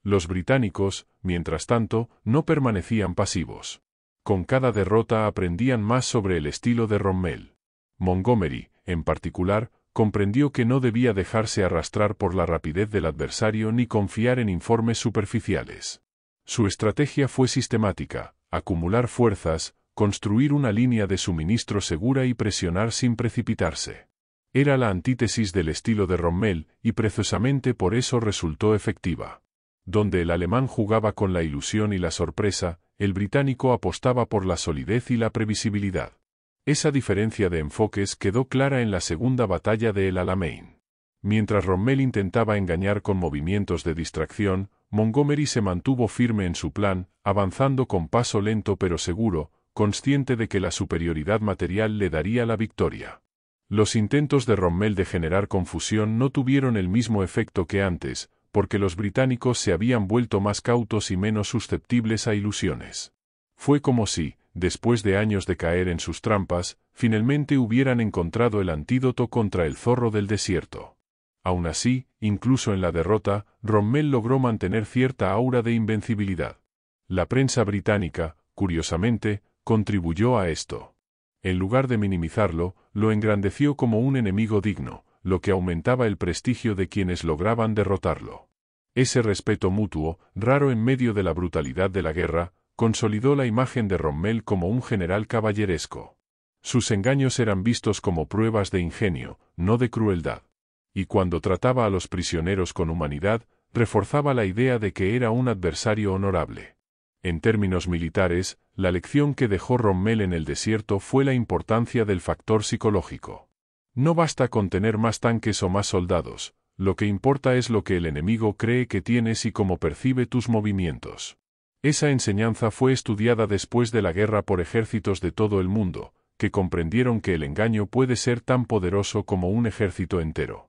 Los británicos, mientras tanto, no permanecían pasivos. Con cada derrota aprendían más sobre el estilo de Rommel. Montgomery, en particular, comprendió que no debía dejarse arrastrar por la rapidez del adversario ni confiar en informes superficiales. Su estrategia fue sistemática: acumular fuerzas, construir una línea de suministro segura y presionar sin precipitarse. Era la antítesis del estilo de Rommel, y precisamente por eso resultó efectiva. Donde el alemán jugaba con la ilusión y la sorpresa, el británico apostaba por la solidez y la previsibilidad. Esa diferencia de enfoques quedó clara en la segunda batalla de El Alamein. Mientras Rommel intentaba engañar con movimientos de distracción, Montgomery se mantuvo firme en su plan, avanzando con paso lento pero seguro, consciente de que la superioridad material le daría la victoria. Los intentos de Rommel de generar confusión no tuvieron el mismo efecto que antes, porque los británicos se habían vuelto más cautos y menos susceptibles a ilusiones. Fue como si, después de años de caer en sus trampas, finalmente hubieran encontrado el antídoto contra el zorro del desierto. Aun así, incluso en la derrota, Rommel logró mantener cierta aura de invencibilidad. La prensa británica, curiosamente, contribuyó a esto. En lugar de minimizarlo, lo engrandeció como un enemigo digno, lo que aumentaba el prestigio de quienes lograban derrotarlo. Ese respeto mutuo, raro en medio de la brutalidad de la guerra, consolidó la imagen de Rommel como un general caballeresco. Sus engaños eran vistos como pruebas de ingenio, no de crueldad. Y cuando trataba a los prisioneros con humanidad, reforzaba la idea de que era un adversario honorable. En términos militares, la lección que dejó Rommel en el desierto fue la importancia del factor psicológico. No basta con tener más tanques o más soldados, lo que importa es lo que el enemigo cree que tienes y cómo percibe tus movimientos. Esa enseñanza fue estudiada después de la guerra por ejércitos de todo el mundo, que comprendieron que el engaño puede ser tan poderoso como un ejército entero.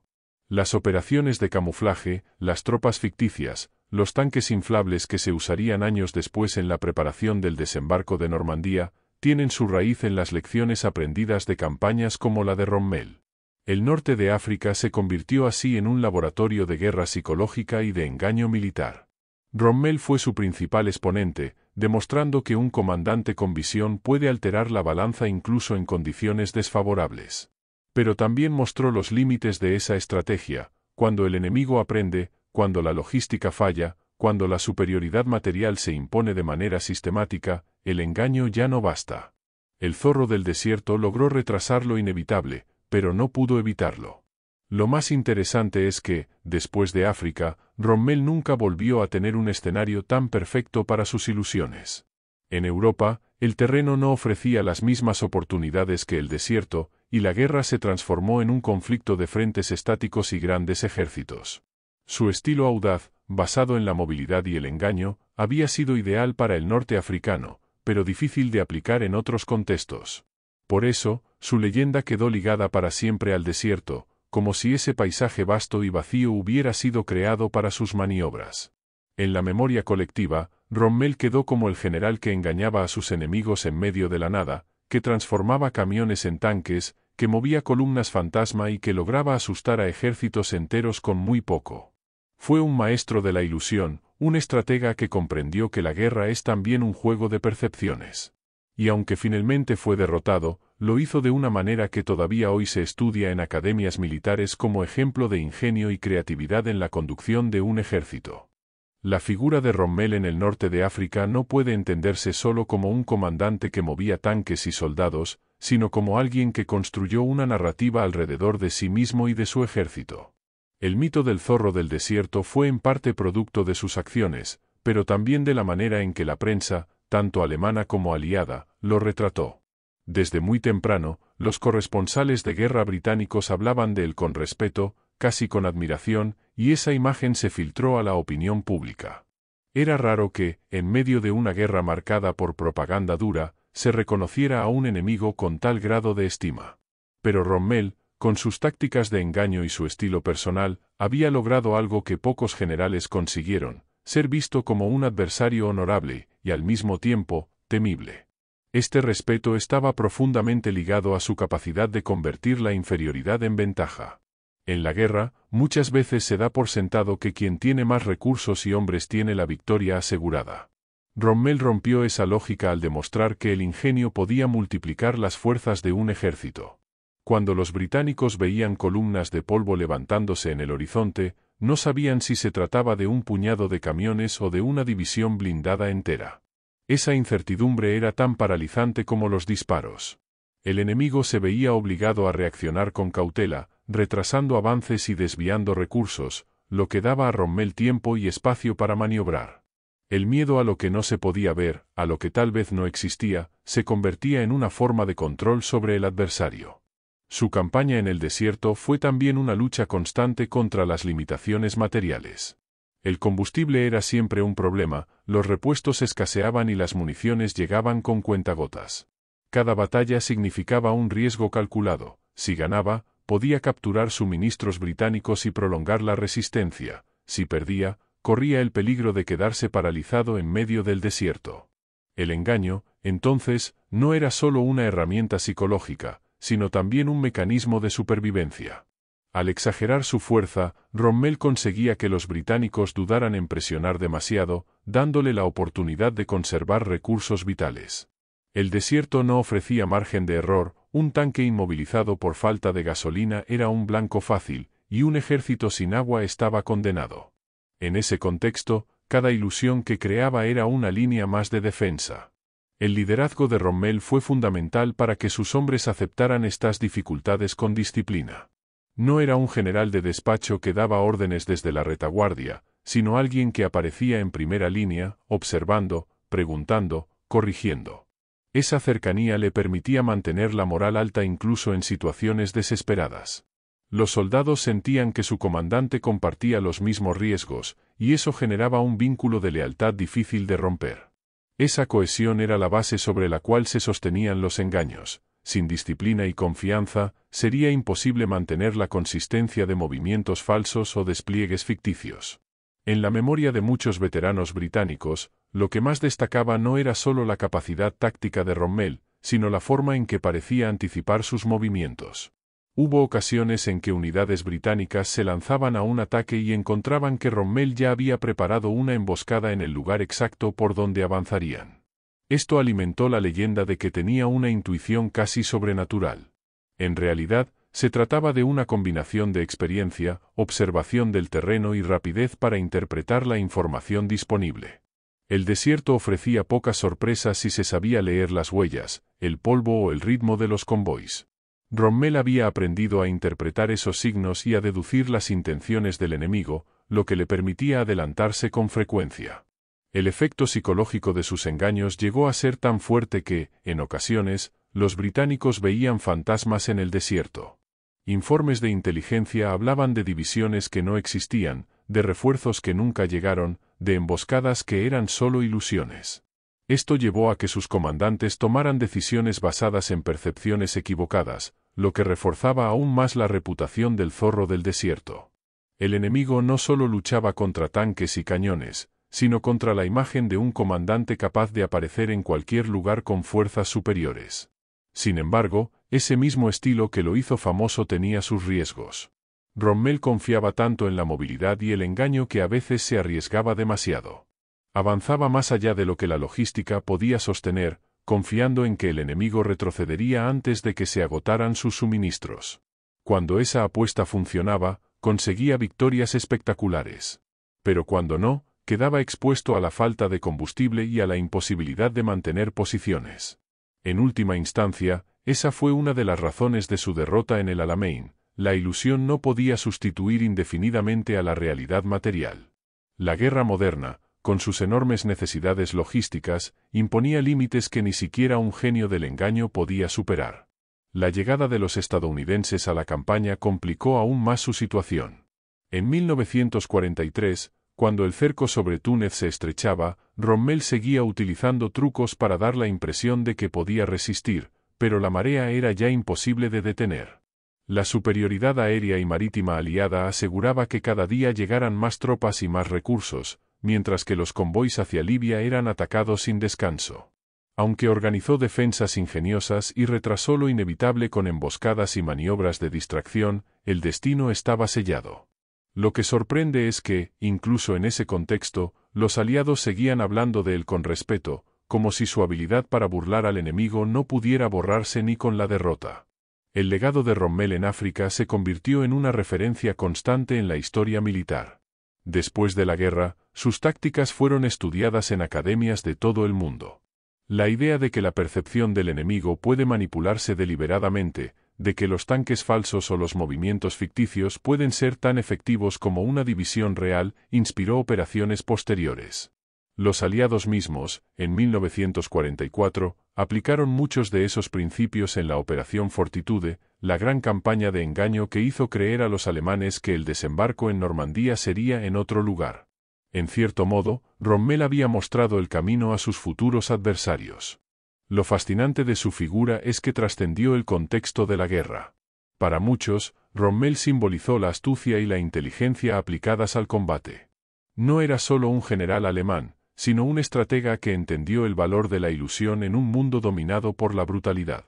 Las operaciones de camuflaje, las tropas ficticias, los tanques inflables que se usarían años después en la preparación del desembarco de Normandía, tienen su raíz en las lecciones aprendidas de campañas como la de Rommel. El norte de África se convirtió así en un laboratorio de guerra psicológica y de engaño militar. Rommel fue su principal exponente, demostrando que un comandante con visión puede alterar la balanza incluso en condiciones desfavorables. Pero también mostró los límites de esa estrategia: cuando el enemigo aprende, cuando la logística falla, cuando la superioridad material se impone de manera sistemática, el engaño ya no basta. El zorro del desierto logró retrasar lo inevitable, pero no pudo evitarlo. Lo más interesante es que, después de África, Rommel nunca volvió a tener un escenario tan perfecto para sus ilusiones. En Europa, el terreno no ofrecía las mismas oportunidades que el desierto, y la guerra se transformó en un conflicto de frentes estáticos y grandes ejércitos. Su estilo audaz, basado en la movilidad y el engaño, había sido ideal para el norte africano, pero difícil de aplicar en otros contextos. Por eso, su leyenda quedó ligada para siempre al desierto, como si ese paisaje vasto y vacío hubiera sido creado para sus maniobras. En la memoria colectiva, Rommel quedó como el general que engañaba a sus enemigos en medio de la nada, que transformaba camiones en tanques, que movía columnas fantasma y que lograba asustar a ejércitos enteros con muy poco. Fue un maestro de la ilusión, un estratega que comprendió que la guerra es también un juego de percepciones. Y aunque finalmente fue derrotado, lo hizo de una manera que todavía hoy se estudia en academias militares como ejemplo de ingenio y creatividad en la conducción de un ejército. La figura de Rommel en el norte de África no puede entenderse solo como un comandante que movía tanques y soldados, sino como alguien que construyó una narrativa alrededor de sí mismo y de su ejército. El mito del zorro del desierto fue en parte producto de sus acciones, pero también de la manera en que la prensa, tanto alemana como aliada, lo retrató. Desde muy temprano, los corresponsales de guerra británicos hablaban de él con respeto, casi con admiración, y esa imagen se filtró a la opinión pública. Era raro que, en medio de una guerra marcada por propaganda dura, se reconociera a un enemigo con tal grado de estima. Pero Rommel, con sus tácticas de engaño y su estilo personal, había logrado algo que pocos generales consiguieron: ser visto como un adversario honorable, y al mismo tiempo, temible. Este respeto estaba profundamente ligado a su capacidad de convertir la inferioridad en ventaja. En la guerra, muchas veces se da por sentado que quien tiene más recursos y hombres tiene la victoria asegurada. Rommel rompió esa lógica al demostrar que el ingenio podía multiplicar las fuerzas de un ejército. Cuando los británicos veían columnas de polvo levantándose en el horizonte, no sabían si se trataba de un puñado de camiones o de una división blindada entera. Esa incertidumbre era tan paralizante como los disparos. El enemigo se veía obligado a reaccionar con cautela, retrasando avances y desviando recursos, lo que daba a Rommel tiempo y espacio para maniobrar. El miedo a lo que no se podía ver, a lo que tal vez no existía, se convertía en una forma de control sobre el adversario. Su campaña en el desierto fue también una lucha constante contra las limitaciones materiales. El combustible era siempre un problema, los repuestos escaseaban y las municiones llegaban con cuentagotas. Cada batalla significaba un riesgo calculado: si ganaba, podía capturar suministros británicos y prolongar la resistencia; si perdía, corría el peligro de quedarse paralizado en medio del desierto. El engaño, entonces, no era solo una herramienta psicológica, sino también un mecanismo de supervivencia. Al exagerar su fuerza, Rommel conseguía que los británicos dudaran en presionar demasiado, dándole la oportunidad de conservar recursos vitales. El desierto no ofrecía margen de error: un tanque inmovilizado por falta de gasolina era un blanco fácil, y un ejército sin agua estaba condenado. En ese contexto, cada ilusión que creaba era una línea más de defensa. El liderazgo de Rommel fue fundamental para que sus hombres aceptaran estas dificultades con disciplina. No era un general de despacho que daba órdenes desde la retaguardia, sino alguien que aparecía en primera línea, observando, preguntando, corrigiendo. Esa cercanía le permitía mantener la moral alta incluso en situaciones desesperadas. Los soldados sentían que su comandante compartía los mismos riesgos, y eso generaba un vínculo de lealtad difícil de romper. Esa cohesión era la base sobre la cual se sostenían los engaños. Sin disciplina y confianza, sería imposible mantener la consistencia de movimientos falsos o despliegues ficticios. En la memoria de muchos veteranos británicos, lo que más destacaba no era solo la capacidad táctica de Rommel, sino la forma en que parecía anticipar sus movimientos. Hubo ocasiones en que unidades británicas se lanzaban a un ataque y encontraban que Rommel ya había preparado una emboscada en el lugar exacto por donde avanzarían. Esto alimentó la leyenda de que tenía una intuición casi sobrenatural. En realidad, se trataba de una combinación de experiencia, observación del terreno y rapidez para interpretar la información disponible. El desierto ofrecía pocas sorpresas si se sabía leer las huellas, el polvo o el ritmo de los convoys. Rommel había aprendido a interpretar esos signos y a deducir las intenciones del enemigo, lo que le permitía adelantarse con frecuencia. El efecto psicológico de sus engaños llegó a ser tan fuerte que, en ocasiones, los británicos veían fantasmas en el desierto. Informes de inteligencia hablaban de divisiones que no existían, de refuerzos que nunca llegaron, de emboscadas que eran solo ilusiones. Esto llevó a que sus comandantes tomaran decisiones basadas en percepciones equivocadas, lo que reforzaba aún más la reputación del zorro del desierto. El enemigo no solo luchaba contra tanques y cañones, sino contra la imagen de un comandante capaz de aparecer en cualquier lugar con fuerzas superiores. Sin embargo, ese mismo estilo que lo hizo famoso tenía sus riesgos. Rommel confiaba tanto en la movilidad y el engaño que a veces se arriesgaba demasiado. Avanzaba más allá de lo que la logística podía sostener, confiando en que el enemigo retrocedería antes de que se agotaran sus suministros. Cuando esa apuesta funcionaba, conseguía victorias espectaculares. Pero cuando no, quedaba expuesto a la falta de combustible y a la imposibilidad de mantener posiciones. En última instancia, esa fue una de las razones de su derrota en el Alamein. La ilusión no podía sustituir indefinidamente a la realidad material. La guerra moderna, con sus enormes necesidades logísticas, imponía límites que ni siquiera un genio del engaño podía superar. La llegada de los estadounidenses a la campaña complicó aún más su situación. En 1943, cuando el cerco sobre Túnez se estrechaba, Rommel seguía utilizando trucos para dar la impresión de que podía resistir, pero la marea era ya imposible de detener. La superioridad aérea y marítima aliada aseguraba que cada día llegaran más tropas y más recursos, mientras que los convoys hacia Libia eran atacados sin descanso. Aunque organizó defensas ingeniosas y retrasó lo inevitable con emboscadas y maniobras de distracción, el destino estaba sellado. Lo que sorprende es que, incluso en ese contexto, los aliados seguían hablando de él con respeto, como si su habilidad para burlar al enemigo no pudiera borrarse ni con la derrota. El legado de Rommel en África se convirtió en una referencia constante en la historia militar. Después de la guerra, sus tácticas fueron estudiadas en academias de todo el mundo. La idea de que la percepción del enemigo puede manipularse deliberadamente, de que los tanques falsos o los movimientos ficticios pueden ser tan efectivos como una división real, inspiró operaciones posteriores. Los aliados mismos, en 1944, aplicaron muchos de esos principios en la Operación Fortitude, la gran campaña de engaño que hizo creer a los alemanes que el desembarco en Normandía sería en otro lugar. En cierto modo, Rommel había mostrado el camino a sus futuros adversarios. Lo fascinante de su figura es que trascendió el contexto de la guerra. Para muchos, Rommel simbolizó la astucia y la inteligencia aplicadas al combate. No era solo un general alemán, sino un estratega que entendió el valor de la ilusión en un mundo dominado por la brutalidad.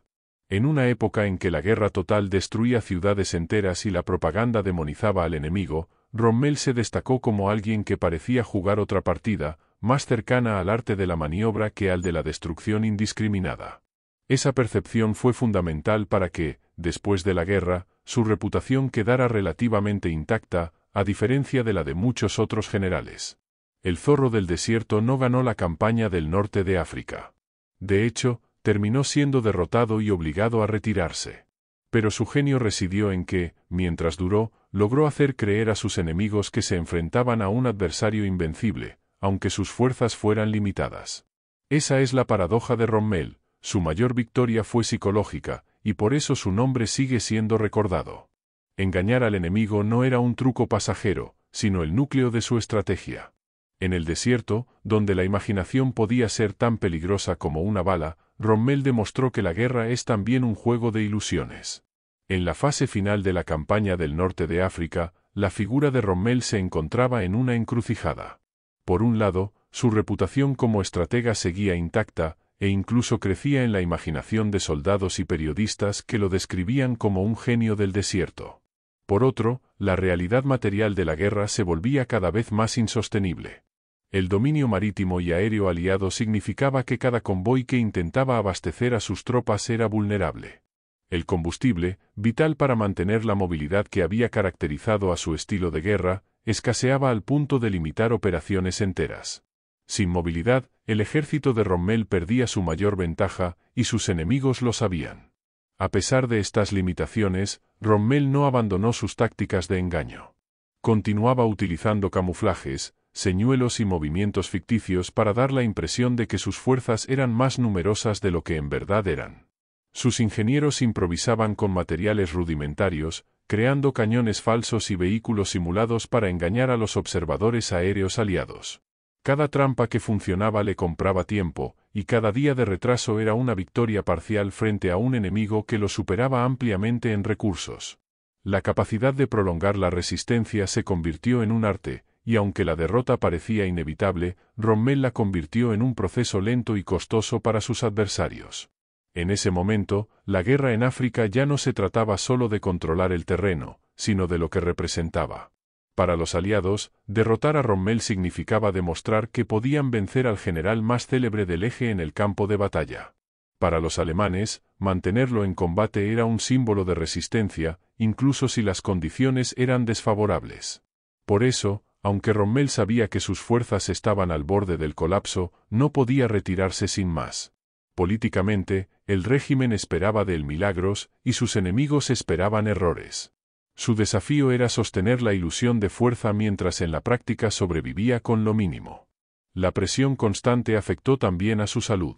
En una época en que la guerra total destruía ciudades enteras y la propaganda demonizaba al enemigo, Rommel se destacó como alguien que parecía jugar otra partida, más cercana al arte de la maniobra que al de la destrucción indiscriminada. Esa percepción fue fundamental para que, después de la guerra, su reputación quedara relativamente intacta, a diferencia de la de muchos otros generales. El zorro del desierto no ganó la campaña del norte de África. De hecho, terminó siendo derrotado y obligado a retirarse. Pero su genio residió en que, mientras duró, logró hacer creer a sus enemigos que se enfrentaban a un adversario invencible, aunque sus fuerzas fueran limitadas. Esa es la paradoja de Rommel, su mayor victoria fue psicológica, y por eso su nombre sigue siendo recordado. Engañar al enemigo no era un truco pasajero, sino el núcleo de su estrategia. En el desierto, donde la imaginación podía ser tan peligrosa como una bala, Rommel demostró que la guerra es también un juego de ilusiones. En la fase final de la campaña del norte de África, la figura de Rommel se encontraba en una encrucijada. Por un lado, su reputación como estratega seguía intacta, e incluso crecía en la imaginación de soldados y periodistas que lo describían como un genio del desierto. Por otro, la realidad material de la guerra se volvía cada vez más insostenible. El dominio marítimo y aéreo aliado significaba que cada convoy que intentaba abastecer a sus tropas era vulnerable. El combustible, vital para mantener la movilidad que había caracterizado a su estilo de guerra, escaseaba al punto de limitar operaciones enteras. Sin movilidad, el ejército de Rommel perdía su mayor ventaja, y sus enemigos lo sabían. A pesar de estas limitaciones, Rommel no abandonó sus tácticas de engaño. Continuaba utilizando camuflajes, señuelos y movimientos ficticios para dar la impresión de que sus fuerzas eran más numerosas de lo que en verdad eran. Sus ingenieros improvisaban con materiales rudimentarios, creando cañones falsos y vehículos simulados para engañar a los observadores aéreos aliados. Cada trampa que funcionaba le compraba tiempo, y cada día de retraso era una victoria parcial frente a un enemigo que lo superaba ampliamente en recursos. La capacidad de prolongar la resistencia se convirtió en un arte, y aunque la derrota parecía inevitable, Rommel la convirtió en un proceso lento y costoso para sus adversarios. En ese momento, la guerra en África ya no se trataba solo de controlar el terreno, sino de lo que representaba. Para los aliados, derrotar a Rommel significaba demostrar que podían vencer al general más célebre del eje en el campo de batalla. Para los alemanes, mantenerlo en combate era un símbolo de resistencia, incluso si las condiciones eran desfavorables. Por eso, aunque Rommel sabía que sus fuerzas estaban al borde del colapso, no podía retirarse sin más. Políticamente, el régimen esperaba de él milagros, y sus enemigos esperaban errores. Su desafío era sostener la ilusión de fuerza mientras en la práctica sobrevivía con lo mínimo. La presión constante afectó también a su salud.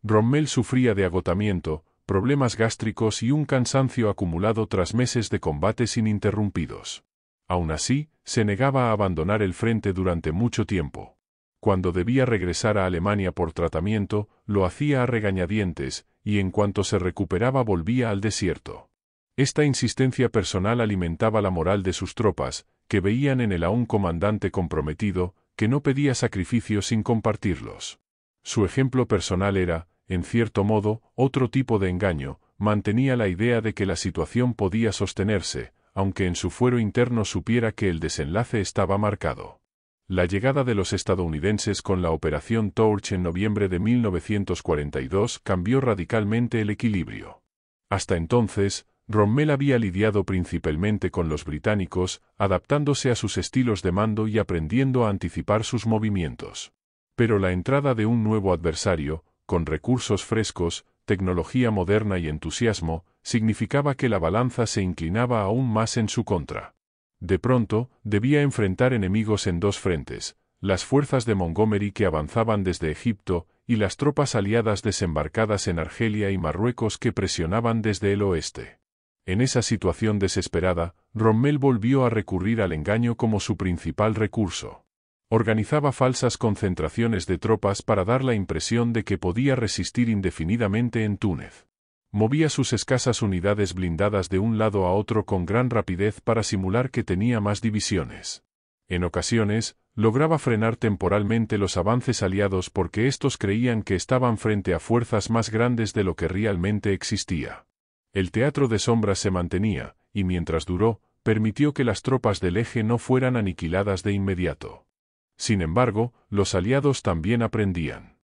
Rommel sufría de agotamiento, problemas gástricos y un cansancio acumulado tras meses de combates ininterrumpidos. Aún así, se negaba a abandonar el frente durante mucho tiempo. Cuando debía regresar a Alemania por tratamiento, lo hacía a regañadientes, y en cuanto se recuperaba volvía al desierto. Esta insistencia personal alimentaba la moral de sus tropas, que veían en él a un comandante comprometido, que no pedía sacrificios sin compartirlos. Su ejemplo personal era, en cierto modo, otro tipo de engaño, mantenía la idea de que la situación podía sostenerse, aunque en su fuero interno supiera que el desenlace estaba marcado. La llegada de los estadounidenses con la Operación Torch en noviembre de 1942 cambió radicalmente el equilibrio. Hasta entonces, Rommel había lidiado principalmente con los británicos, adaptándose a sus estilos de mando y aprendiendo a anticipar sus movimientos. Pero la entrada de un nuevo adversario, con recursos frescos, tecnología moderna y entusiasmo, significaba que la balanza se inclinaba aún más en su contra. De pronto, debía enfrentar enemigos en dos frentes, las fuerzas de Montgomery que avanzaban desde Egipto, y las tropas aliadas desembarcadas en Argelia y Marruecos que presionaban desde el oeste. En esa situación desesperada, Rommel volvió a recurrir al engaño como su principal recurso. Organizaba falsas concentraciones de tropas para dar la impresión de que podía resistir indefinidamente en Túnez. Movía sus escasas unidades blindadas de un lado a otro con gran rapidez para simular que tenía más divisiones. En ocasiones, lograba frenar temporalmente los avances aliados porque estos creían que estaban frente a fuerzas más grandes de lo que realmente existía. El teatro de sombras se mantenía, y mientras duró, permitió que las tropas del eje no fueran aniquiladas de inmediato. Sin embargo, los aliados también aprendían.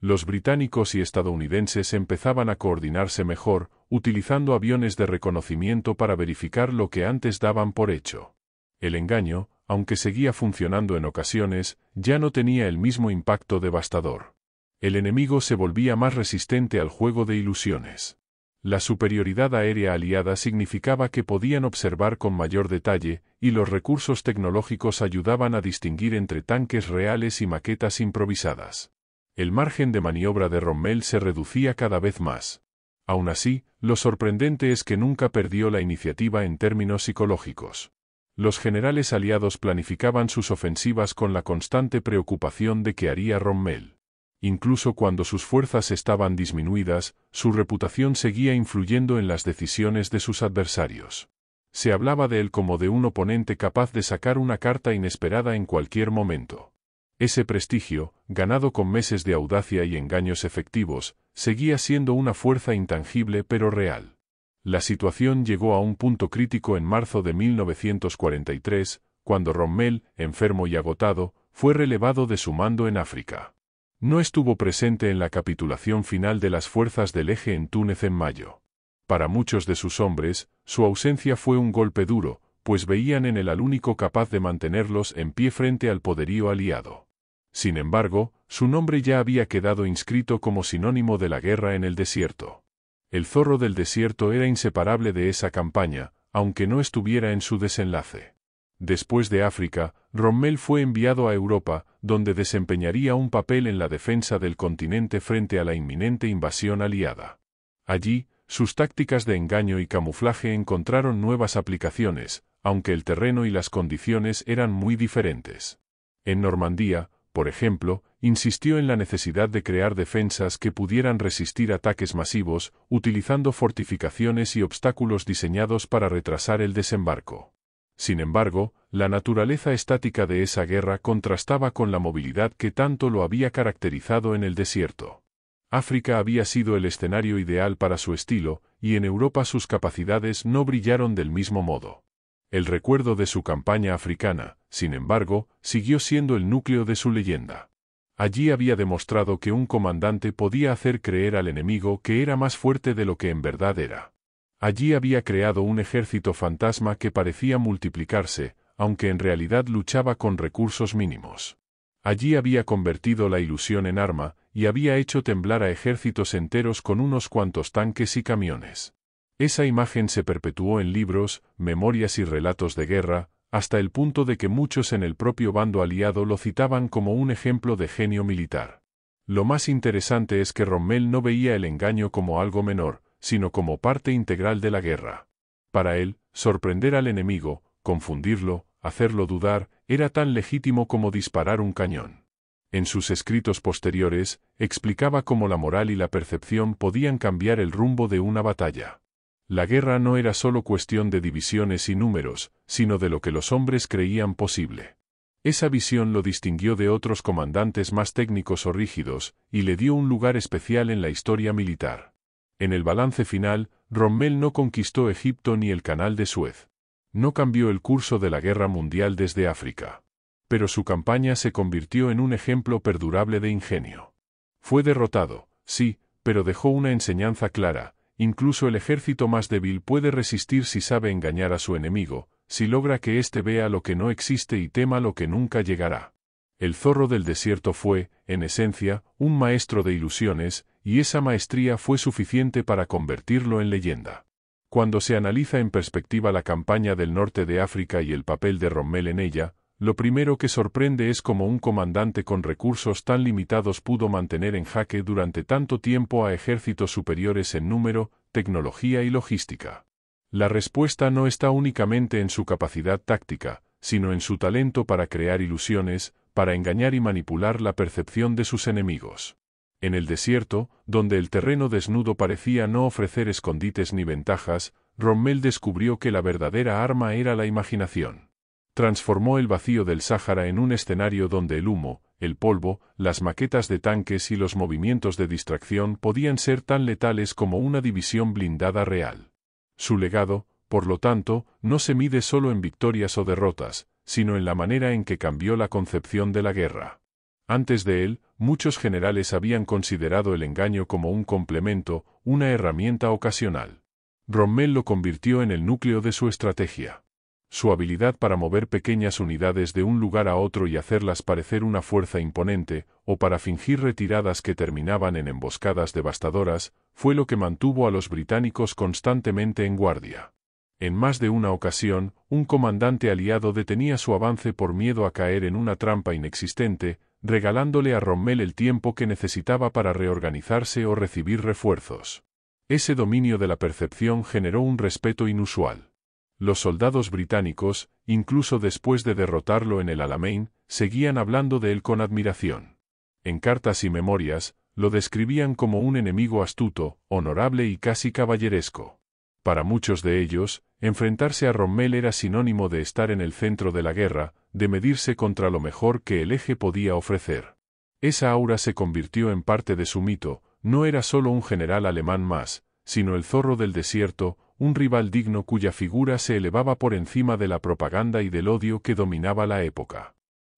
Los británicos y estadounidenses empezaban a coordinarse mejor, utilizando aviones de reconocimiento para verificar lo que antes daban por hecho. El engaño, aunque seguía funcionando en ocasiones, ya no tenía el mismo impacto devastador. El enemigo se volvía más resistente al juego de ilusiones. La superioridad aérea aliada significaba que podían observar con mayor detalle, y los recursos tecnológicos ayudaban a distinguir entre tanques reales y maquetas improvisadas. El margen de maniobra de Rommel se reducía cada vez más. Aún así, lo sorprendente es que nunca perdió la iniciativa en términos psicológicos. Los generales aliados planificaban sus ofensivas con la constante preocupación de qué haría Rommel. Incluso cuando sus fuerzas estaban disminuidas, su reputación seguía influyendo en las decisiones de sus adversarios. Se hablaba de él como de un oponente capaz de sacar una carta inesperada en cualquier momento. Ese prestigio, ganado con meses de audacia y engaños efectivos, seguía siendo una fuerza intangible pero real. La situación llegó a un punto crítico en marzo de 1943, cuando Rommel, enfermo y agotado, fue relevado de su mando en África. No estuvo presente en la capitulación final de las fuerzas del Eje en Túnez en mayo. Para muchos de sus hombres, su ausencia fue un golpe duro, pues veían en él al único capaz de mantenerlos en pie frente al poderío aliado. Sin embargo, su nombre ya había quedado inscrito como sinónimo de la guerra en el desierto. El zorro del desierto era inseparable de esa campaña, aunque no estuviera en su desenlace. Después de África, Rommel fue enviado a Europa, donde desempeñaría un papel en la defensa del continente frente a la inminente invasión aliada. Allí, sus tácticas de engaño y camuflaje encontraron nuevas aplicaciones, aunque el terreno y las condiciones eran muy diferentes. En Normandía, por ejemplo, insistió en la necesidad de crear defensas que pudieran resistir ataques masivos, utilizando fortificaciones y obstáculos diseñados para retrasar el desembarco. Sin embargo, la naturaleza estática de esa guerra contrastaba con la movilidad que tanto lo había caracterizado en el desierto. África había sido el escenario ideal para su estilo, y en Europa sus capacidades no brillaron del mismo modo. El recuerdo de su campaña africana, sin embargo, siguió siendo el núcleo de su leyenda. Allí había demostrado que un comandante podía hacer creer al enemigo que era más fuerte de lo que en verdad era. Allí había creado un ejército fantasma que parecía multiplicarse, aunque en realidad luchaba con recursos mínimos. Allí había convertido la ilusión en arma, y había hecho temblar a ejércitos enteros con unos cuantos tanques y camiones. Esa imagen se perpetuó en libros, memorias y relatos de guerra, hasta el punto de que muchos en el propio bando aliado lo citaban como un ejemplo de genio militar. Lo más interesante es que Rommel no veía el engaño como algo menor, sino como parte integral de la guerra. Para él, sorprender al enemigo, confundirlo, hacerlo dudar, era tan legítimo como disparar un cañón. En sus escritos posteriores, explicaba cómo la moral y la percepción podían cambiar el rumbo de una batalla. La guerra no era solo cuestión de divisiones y números, sino de lo que los hombres creían posible. Esa visión lo distinguió de otros comandantes más técnicos o rígidos, y le dio un lugar especial en la historia militar. En el balance final, Rommel no conquistó Egipto ni el Canal de Suez. No cambió el curso de la guerra mundial desde África. Pero su campaña se convirtió en un ejemplo perdurable de ingenio. Fue derrotado, sí, pero dejó una enseñanza clara: incluso el ejército más débil puede resistir si sabe engañar a su enemigo, si logra que éste vea lo que no existe y tema lo que nunca llegará. El zorro del desierto fue, en esencia, un maestro de ilusiones, y esa maestría fue suficiente para convertirlo en leyenda. Cuando se analiza en perspectiva la campaña del norte de África y el papel de Rommel en ella, lo primero que sorprende es cómo un comandante con recursos tan limitados pudo mantener en jaque durante tanto tiempo a ejércitos superiores en número, tecnología y logística. La respuesta no está únicamente en su capacidad táctica, sino en su talento para crear ilusiones, para engañar y manipular la percepción de sus enemigos. En el desierto, donde el terreno desnudo parecía no ofrecer escondites ni ventajas, Rommel descubrió que la verdadera arma era la imaginación. Transformó el vacío del Sáhara en un escenario donde el humo, el polvo, las maquetas de tanques y los movimientos de distracción podían ser tan letales como una división blindada real. Su legado, por lo tanto, no se mide solo en victorias o derrotas, sino en la manera en que cambió la concepción de la guerra. Antes de él, muchos generales habían considerado el engaño como un complemento, una herramienta ocasional. Rommel lo convirtió en el núcleo de su estrategia. Su habilidad para mover pequeñas unidades de un lugar a otro y hacerlas parecer una fuerza imponente, o para fingir retiradas que terminaban en emboscadas devastadoras, fue lo que mantuvo a los británicos constantemente en guardia. En más de una ocasión, un comandante aliado detenía su avance por miedo a caer en una trampa inexistente, regalándole a Rommel el tiempo que necesitaba para reorganizarse o recibir refuerzos. Ese dominio de la percepción generó un respeto inusual. Los soldados británicos, incluso después de derrotarlo en el Alamein, seguían hablando de él con admiración. En cartas y memorias, lo describían como un enemigo astuto, honorable y casi caballeresco. Para muchos de ellos, enfrentarse a Rommel era sinónimo de estar en el centro de la guerra, de medirse contra lo mejor que el Eje podía ofrecer. Esa aura se convirtió en parte de su mito, no era solo un general alemán más, sino el zorro del desierto, un rival digno cuya figura se elevaba por encima de la propaganda y del odio que dominaba la época.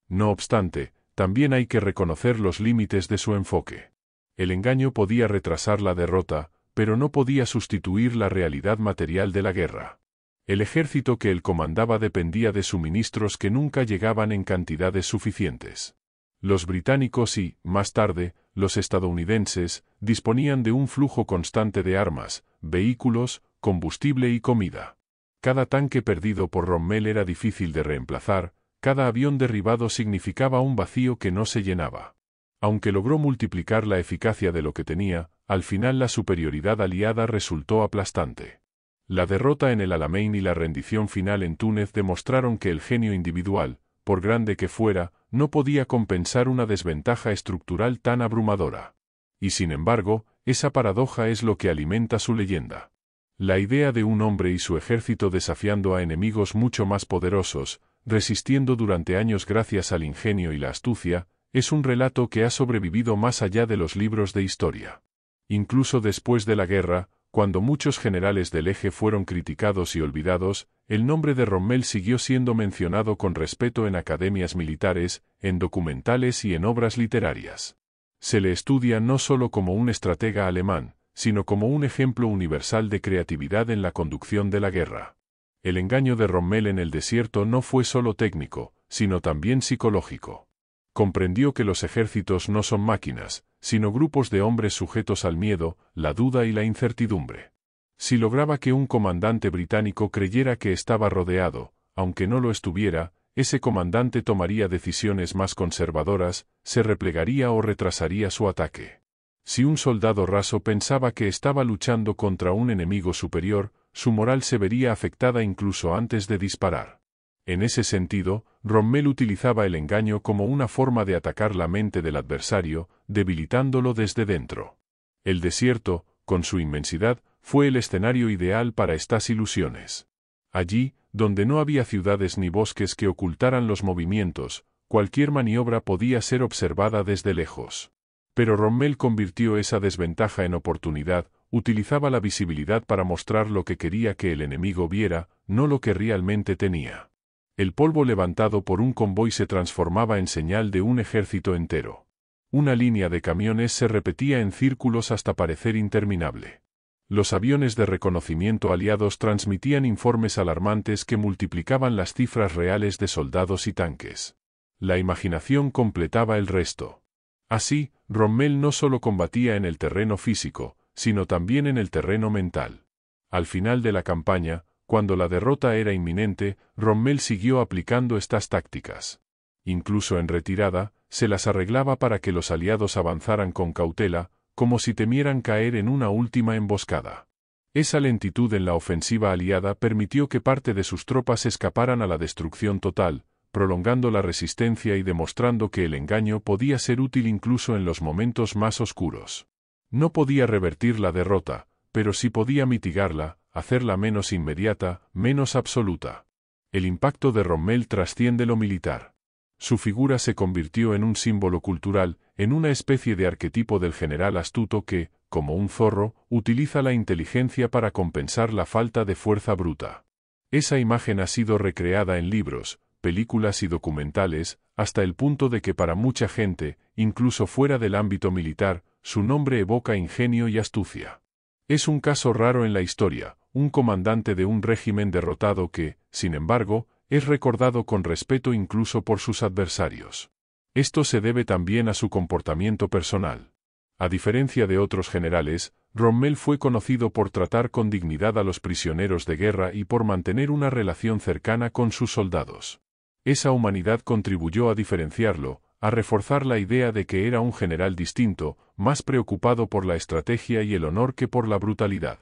No obstante, también hay que reconocer los límites de su enfoque. El engaño podía retrasar la derrota, pero no podía sustituir la realidad material de la guerra. El ejército que él comandaba dependía de suministros que nunca llegaban en cantidades suficientes. Los británicos y, más tarde, los estadounidenses, disponían de un flujo constante de armas, vehículos, combustible y comida. Cada tanque perdido por Rommel era difícil de reemplazar, cada avión derribado significaba un vacío que no se llenaba. Aunque logró multiplicar la eficacia de lo que tenía, al final la superioridad aliada resultó aplastante. La derrota en el Alamein y la rendición final en Túnez demostraron que el genio individual, por grande que fuera, no podía compensar una desventaja estructural tan abrumadora. Y sin embargo, esa paradoja es lo que alimenta su leyenda. La idea de un hombre y su ejército desafiando a enemigos mucho más poderosos, resistiendo durante años gracias al ingenio y la astucia, es un relato que ha sobrevivido más allá de los libros de historia. Incluso después de la guerra, cuando muchos generales del Eje fueron criticados y olvidados, el nombre de Rommel siguió siendo mencionado con respeto en academias militares, en documentales y en obras literarias. Se le estudia no solo como un estratega alemán, sino como un ejemplo universal de creatividad en la conducción de la guerra. El engaño de Rommel en el desierto no fue solo técnico, sino también psicológico. Comprendió que los ejércitos no son máquinas, sino grupos de hombres sujetos al miedo, la duda y la incertidumbre. Si lograba que un comandante británico creyera que estaba rodeado, aunque no lo estuviera, ese comandante tomaría decisiones más conservadoras, se replegaría o retrasaría su ataque. Si un soldado raso pensaba que estaba luchando contra un enemigo superior, su moral se vería afectada incluso antes de disparar. En ese sentido, Rommel utilizaba el engaño como una forma de atacar la mente del adversario, debilitándolo desde dentro. El desierto, con su inmensidad, fue el escenario ideal para estas ilusiones. Allí, donde no había ciudades ni bosques que ocultaran los movimientos, cualquier maniobra podía ser observada desde lejos. Pero Rommel convirtió esa desventaja en oportunidad, utilizaba la visibilidad para mostrar lo que quería que el enemigo viera, no lo que realmente tenía. El polvo levantado por un convoy se transformaba en señal de un ejército entero. Una línea de camiones se repetía en círculos hasta parecer interminable. Los aviones de reconocimiento aliados transmitían informes alarmantes que multiplicaban las cifras reales de soldados y tanques. La imaginación completaba el resto. Así, Rommel no solo combatía en el terreno físico, sino también en el terreno mental. Al final de la campaña, cuando la derrota era inminente, Rommel siguió aplicando estas tácticas. Incluso en retirada, se las arreglaba para que los aliados avanzaran con cautela, como si temieran caer en una última emboscada. Esa lentitud en la ofensiva aliada permitió que parte de sus tropas escaparan a la destrucción total, prolongando la resistencia y demostrando que el engaño podía ser útil incluso en los momentos más oscuros. No podía revertir la derrota, pero sí podía mitigarla, hacerla menos inmediata, menos absoluta. El impacto de Rommel trasciende lo militar. Su figura se convirtió en un símbolo cultural, en una especie de arquetipo del general astuto que, como un zorro, utiliza la inteligencia para compensar la falta de fuerza bruta. Esa imagen ha sido recreada en libros, películas y documentales, hasta el punto de que para mucha gente, incluso fuera del ámbito militar, su nombre evoca ingenio y astucia. Es un caso raro en la historia, un comandante de un régimen derrotado que, sin embargo, es recordado con respeto incluso por sus adversarios. Esto se debe también a su comportamiento personal. A diferencia de otros generales, Rommel fue conocido por tratar con dignidad a los prisioneros de guerra y por mantener una relación cercana con sus soldados. Esa humanidad contribuyó a diferenciarlo, a reforzar la idea de que era un general distinto, más preocupado por la estrategia y el honor que por la brutalidad.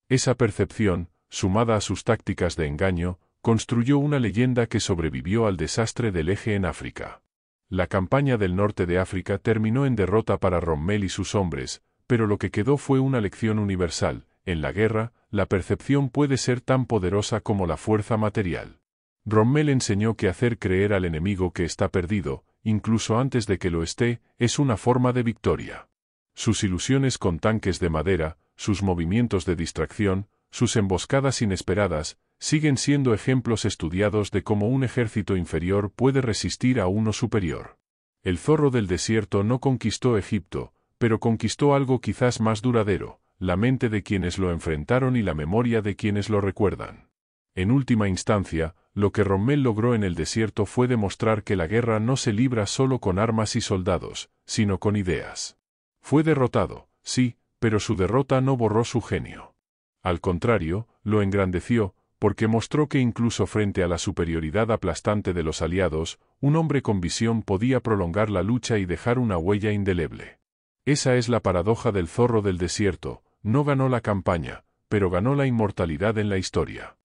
Esa percepción, sumada a sus tácticas de engaño, construyó una leyenda que sobrevivió al desastre del Eje en África. La campaña del norte de África terminó en derrota para Rommel y sus hombres, pero lo que quedó fue una lección universal: en la guerra, la percepción puede ser tan poderosa como la fuerza material. Rommel enseñó que hacer creer al enemigo que está perdido, incluso antes de que lo esté, es una forma de victoria. Sus ilusiones con tanques de madera, sus movimientos de distracción, sus emboscadas inesperadas, siguen siendo ejemplos estudiados de cómo un ejército inferior puede resistir a uno superior. El zorro del desierto no conquistó Egipto, pero conquistó algo quizás más duradero: la mente de quienes lo enfrentaron y la memoria de quienes lo recuerdan. En última instancia, lo que Rommel logró en el desierto fue demostrar que la guerra no se libra solo con armas y soldados, sino con ideas. Fue derrotado, sí, pero su derrota no borró su genio. Al contrario, lo engrandeció, porque mostró que incluso frente a la superioridad aplastante de los aliados, un hombre con visión podía prolongar la lucha y dejar una huella indeleble. Esa es la paradoja del zorro del desierto: no ganó la campaña, pero ganó la inmortalidad en la historia.